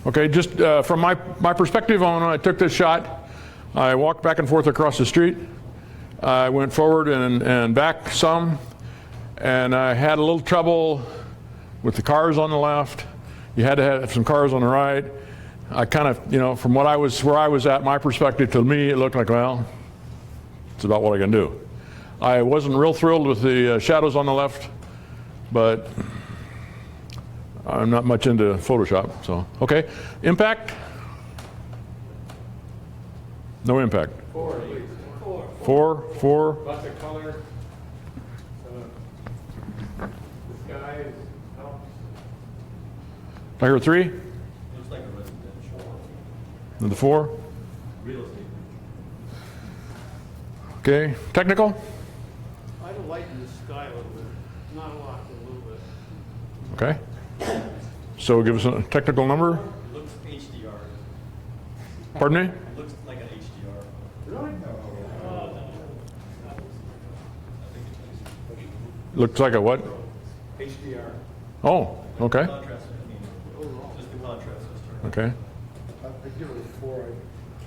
Okay, just from my perspective on when I took this shot, I walked back and forth across the street. I went forward and back some, and I had a little trouble with the cars on the left. You had to have some cars on the right. I kind of, from where I was at, my perspective, to me, it looked like, well, it's about what I can do. I wasn't real thrilled with the shadows on the left, but I'm not much into Photoshop, so, okay. Impact? No impact. 4 at least. 4. Lots of color. The sky is helps. I hear 3? Looks like a residential. And the 4? Real estate. Okay, technical? I'd lighten the sky a little bit, not a lot, but a little bit. Okay. So give us a technical number. It looks HDR. Pardon me? It looks like an HDR. Really? Looks like a what? HDR. Oh, okay. Contrast, just the contrast. Okay. I'd give it a 4.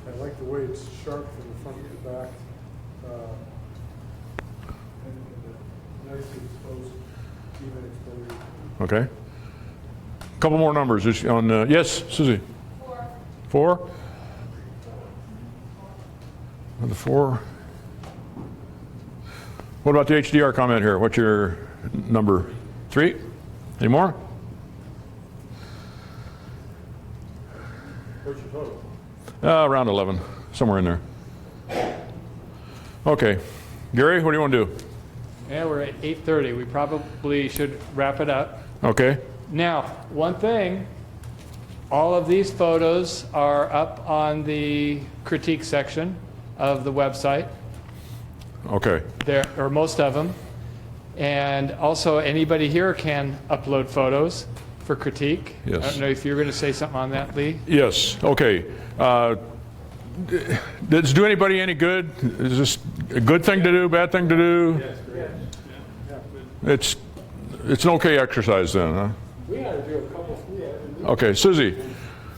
I like the way it's sharp from the front to the back. And nicely exposed, even exposure. Okay. Couple more numbers just on, yes, Susie? 4. The 4. What about the HDR comment here? What's your number? 3? Any more? What's your total? Around 11, somewhere in there. Okay. Gary, what do you want to do? Yeah, we're at 8:30. We probably should wrap it up. Okay. Now, one thing, all of these photos are up on the critique section of the website. Okay. There, or most of them. And also, anybody here can upload photos for critique. Yes. I don't know if you're going to say something on that, Lee. Yes. Okay. Does it do anybody any good? Is this a good thing to do, bad thing to do? Yes. It's an okay exercise then, huh? We ought to do a couple. Okay, Susie.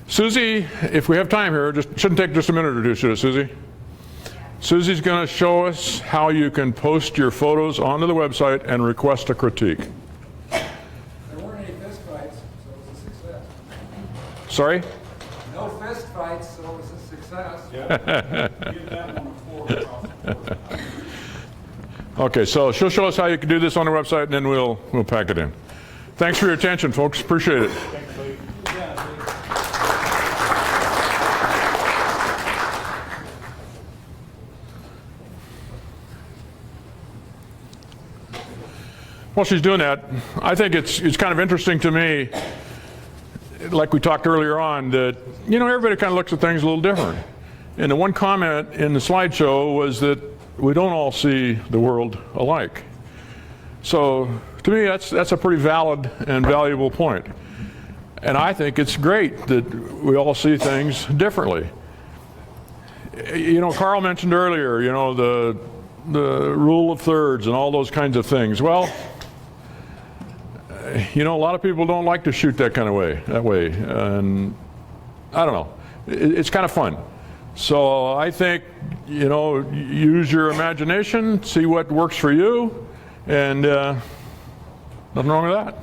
Susie, if we have time here, just shouldn't take just a minute or two, should it, Susie? Susie's going to show us how you can post your photos onto the website and request a critique. There weren't any fist fights, so it was a success. Sorry? No fist fights, so it was a success. Give that one a 4 across the board. Okay, so she'll show us how you can do this on the website, and then we'll pack it in. Thanks for your attention, folks. Appreciate it. While she's doing that, I think it's kind of interesting to me, like we talked earlier on, that, everybody kind of looks at things a little different. And the one comment in the slideshow was that we don't all see the world alike. So to me, that's a pretty valid and valuable point. And I think it's great that we all see things differently. Carl mentioned earlier, the rule of thirds and all those kinds of things. Well, a lot of people don't like to shoot that way. And I don't know. It's kind of fun. So I think, use your imagination, see what works for you, and nothing wrong with that.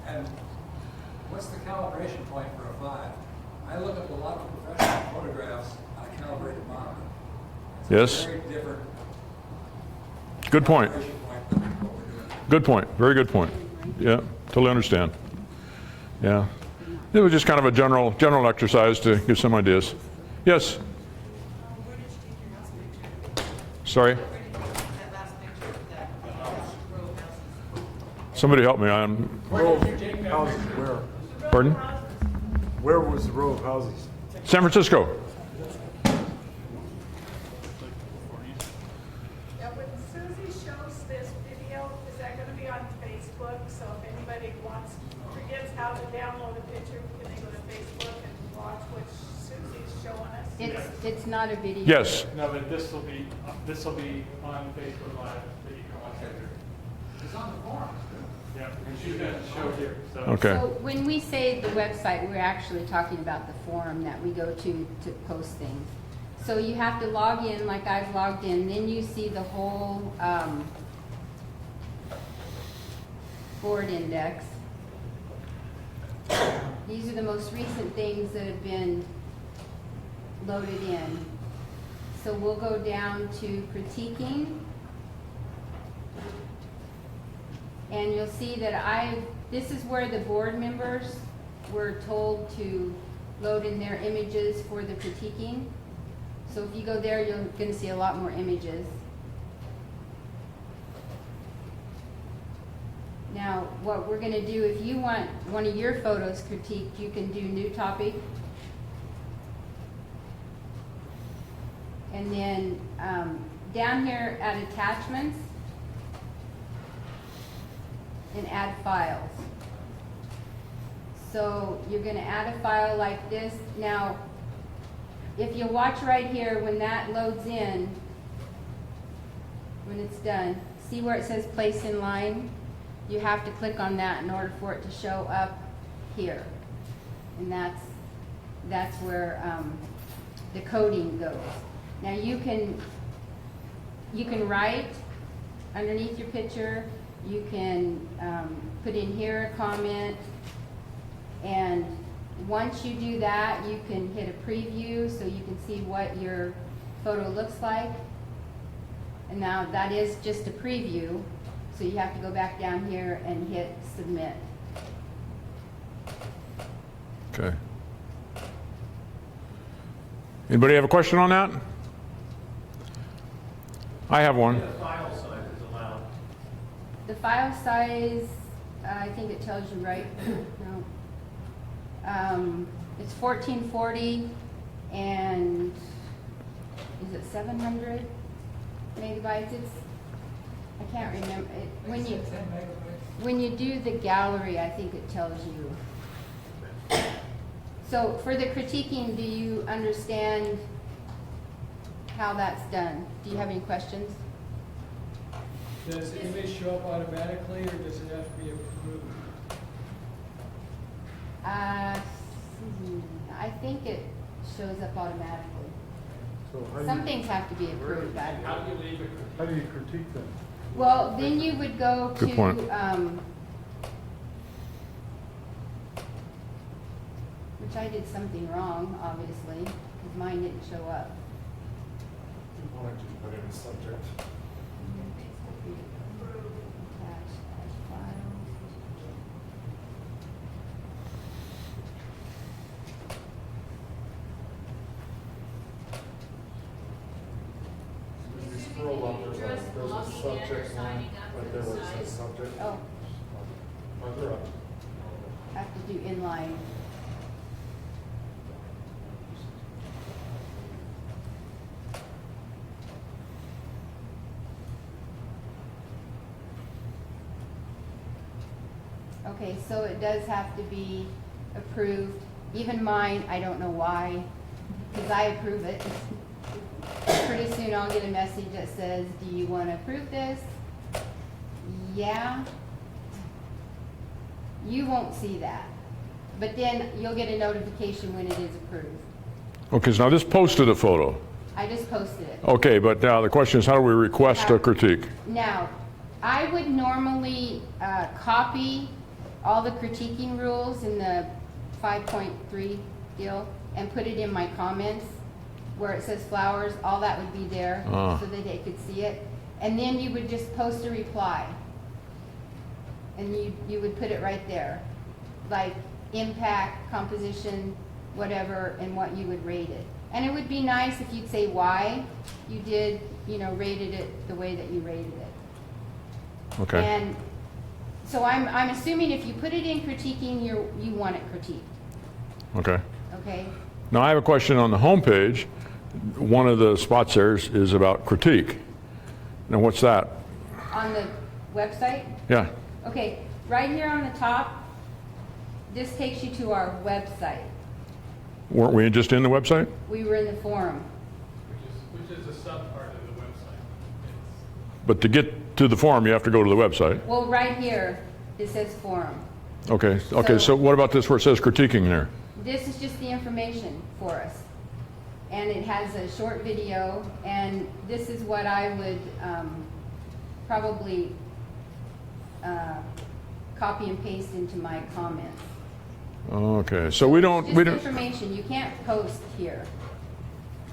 And what's the calibration point for a 5? I look at a lot of professional photographs on a calibrated monitor. It's Yes. a very different Good point. calibration point than what we're doing. Good point. Very good point. Yeah, totally understand. Yeah. It was just kind of a general exercise to give some ideas. Yes? Sorry? Somebody help me. Row of houses where? Pardon? Where was the row of houses? San Francisco. Now, when Susie shows this video, is that gonna be on Facebook? So if anybody forgets how to download a picture, can they go to Facebook and watch what Susie's showing us? It's not a video. Yes. No, but this will be on Facebook Live that you can watch later. It's on the forum. Yeah, and she's going to show here. So. Okay. So when we say the website, we're actually talking about the forum that we go to post things. So you have to log in like I've logged in, then you see the whole board index. These are the most recent things that have been loaded in. So we'll go down to critiquing. And you'll see that this is where the board members were told to load in their images for the critiquing. So if you go there, you're going to see a lot more images. Now, what we're going to do, if you want one of your photos critiqued, you can do new topic. And then down here at attachments, and add files. So you're going to add a file like this. Now, if you watch right here, when that loads in, when it's done, see where it says place in line? You have to click on that in order for it to show up here. And that's where the coding goes. Now you can write underneath your picture. You can put in here a comment, and once you do that, you can hit a preview so you can see what your photo looks like. And now that is just a preview, so you have to go back down here and hit submit. Okay. Anybody have a question on that? I have one. The file size, I think it tells you, right? No. It's 1440, and is it 700 megabytes? I can't remember. When you do the gallery, I think it tells you. So for the critiquing, do you understand how that's done? Do you have any questions? Does the image show up automatically, or does it have to be approved? I think it shows up automatically. So Some things have to be approved. How do you leave it? How do you critique them? Well, then you would go Good point. to, which I did something wrong, obviously, because mine didn't show up. Why don't you put in a subject? Attach as file. If you scroll up, there's a subject line right there where it says subject. Oh, Further up. I have to do inline. Okay, so it does have to be approved. Even mine, I don't know why, because I approve it. Pretty soon I'll get a message that says, do you want to approve this? Yeah. You won't see that. But then you'll get a notification when it is approved. Okay, so now this posted a photo. I just posted it. Okay, but now the question is, how do we request a critique? Now, I would normally copy all the critiquing rules in the 5.3 deal and put it in my comments where it says flowers. All that would be there so that they could see it. And then you would just post a reply. And you would put it right there, like impact, composition, whatever, and what you would rate it. And it would be nice if you'd say why you did, rated it the way that you rated it. Okay. And so I'm assuming if you put it in critiquing, you want it critiqued, Okay. okay? Now I have a question on the homepage. One of the spots there is about critique. Now what's that? On the website? Yeah. Okay, right here on the top, this takes you to our website. Weren't we just in the website? We were in the forum. Which is a sub-part of the website. But to get to the forum, you have to go to the website. Well, right here, it says forum. Okay. Okay. So what about this where it says critiquing there? This is just the information for us. And it has a short video, and this is what I would probably copy and paste into my comments. Okay. So we don't. Just information. You can't post here.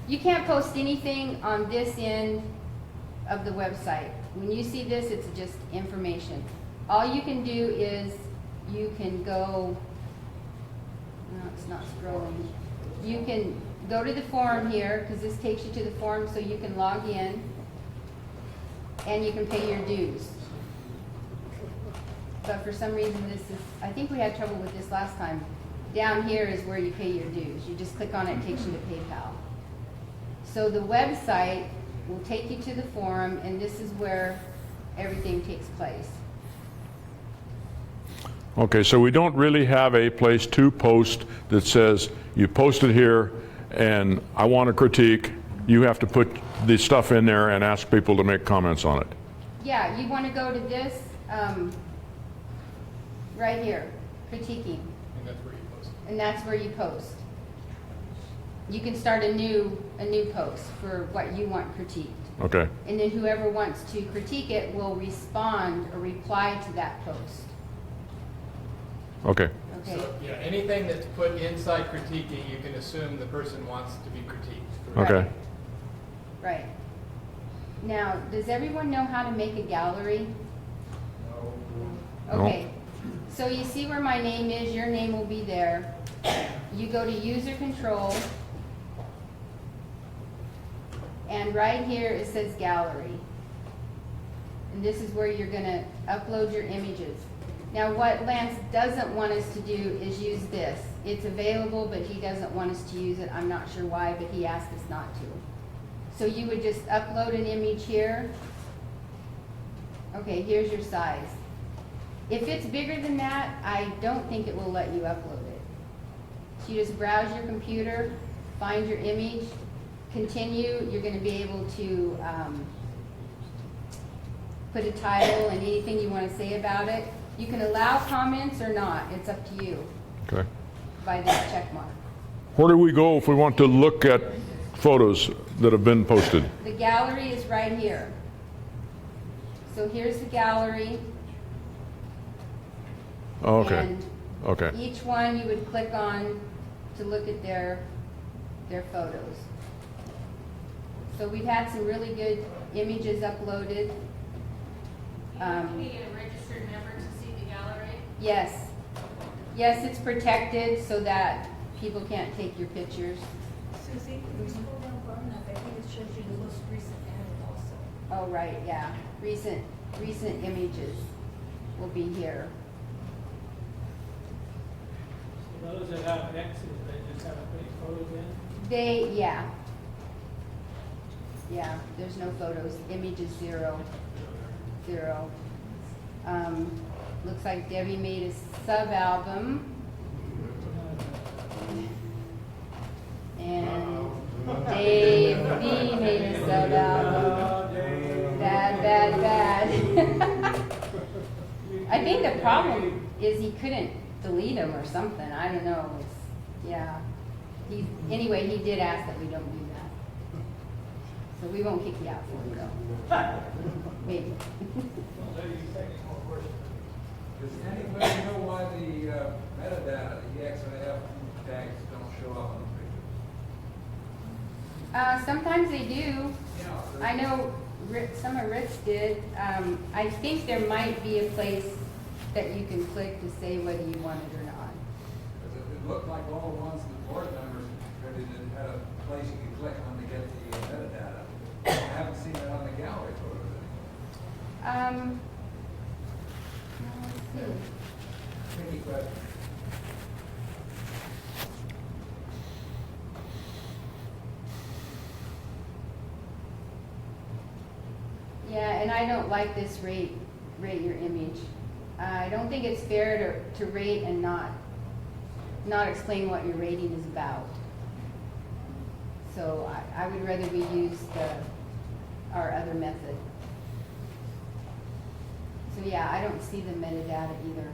You can't post anything on this end of the website. When you see this, it's just information. All you can do is you can go. No, it's not scrolling. You can go to the forum here, because this takes you to the forum, so you can log in and you can pay your dues. But for some reason this is, I think we had trouble with this last time. Down here is where you pay your dues. You just click on it, it takes you to PayPal. So the website will take you to the forum, and this is where everything takes place. Okay. So we don't really have a place to post that says you posted here and I want to critique. You have to put the stuff in there and ask people to make comments on it. Yeah, you want to go to this, right here, critiquing. And that's where you post. And that's where you post. You can start a new post for what you want critiqued. Okay. And then whoever wants to critique it will respond or reply to that post. Okay. Okay. So, yeah, anything that's put inside critiquing, you can assume the person wants to be critiqued. Okay. Right. Now, does everyone know how to make a gallery? No. Okay. So you see where my name is, your name will be there. You go to user control. And right here it says gallery. And this is where you're going to upload your images. Now what Lance doesn't want us to do is use this. It's available, but he doesn't want us to use it. I'm not sure why, but he asked us not to. So you would just upload an image here. Okay, here's your size. If it's bigger than that, I don't think it will let you upload it. So you just browse your computer, find your image, continue. You're going to be able to put a title and anything you want to say about it. You can allow comments or not. It's up to you Okay. by this check mark. Where do we go if we want to look at photos that have been posted? The gallery is right here. So here's the gallery. Oh, okay. And Okay. each one you would click on to look at their photos. So we've had some really good images uploaded. You have to be a registered member to see the gallery? Yes. Yes, it's protected so that people can't take your pictures. Susie, if you scroll down far enough, I think it shows you the most recent ad also. Oh, right, yeah. Recent images will be here. Those that have X's, they just haven't put photos in? Yeah. Yeah, there's no photos. Image is 0. Looks like Debbie made a sub-album. And Dave B made a sub-album. Bad. I think the problem is he couldn't delete them or something. I don't know. Yeah. Anyway, he did ask that we don't do that. So we won't kick you out for it, though. Maybe. Does anybody know why the metadata, the X and F tags don't show up on the pictures? Sometimes they do. Yeah. I know some of Rick's did. I think there might be a place that you can click to say whether you want it or not. It looked like all the ones the board members contributed had a place you could click on to get the metadata. I haven't seen it on the gallery photos anymore. Let's see. Tricky question. Yeah, and I don't like this rate your image. I don't think it's fair to rate and not explain what your rating is about. So I would rather we use our other method. So yeah, I don't see the metadata either.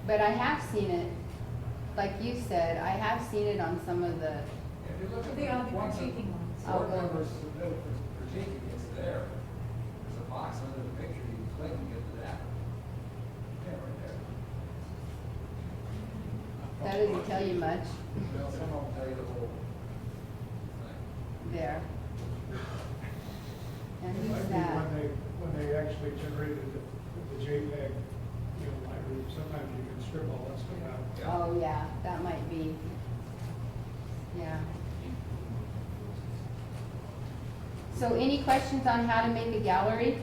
But I have seen it, like you said, I have seen it on some of the. If you look at They are the ones that critiquing ones. board members submitted for critiquing, it's there. There's a box under the picture, you can click and get to that. Yeah, right there. That doesn't tell you much. Well, some of them tell you the whole thing. There. And It who's might be that? when they actually generated the JPEG, you know, library, sometimes you can strip all that stuff out. Oh, yeah, that might be. Yeah. So any questions on how to make a gallery?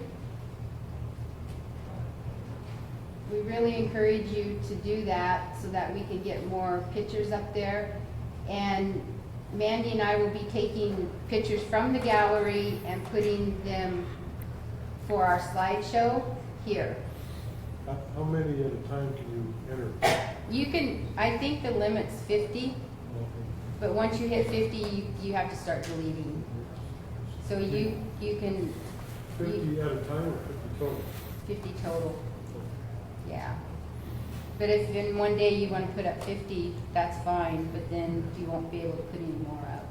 We really encourage you to do that so that we can get more pictures up there. And Mandy and I will be taking pictures from the gallery and putting them for our slideshow here. How many at a time can you enter? You can, I think the limit's 50, but once you hit 50, you have to start deleting. So you can. 50 at a time or 50 total? 50 total. Yeah. But if in one day you want to put up 50, that's fine, but then you won't be able to put any more up.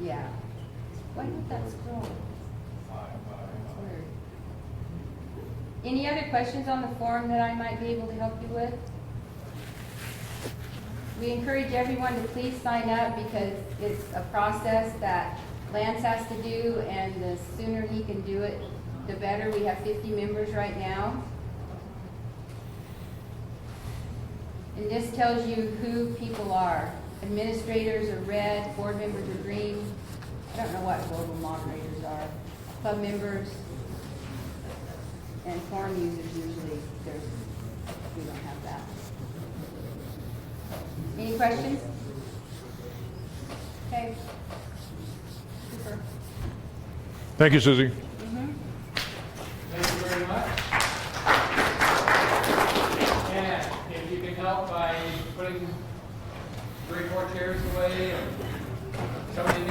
Yeah. Why not that scroll? That's weird. Any other questions on the form that I might be able to help you with? We encourage everyone to please sign up because it's a process that Lance has to do, and the sooner he can do it, the better. We have 50 members right now. And this tells you who people are. Administrators are red, board members are green. I don't know what global moderators are. Club members and forum users usually, we don't have that. Any questions? Okay. Super. Thank you, Susie. Thank you very much. And if you can help by putting 3 or 4 chairs away, or somebody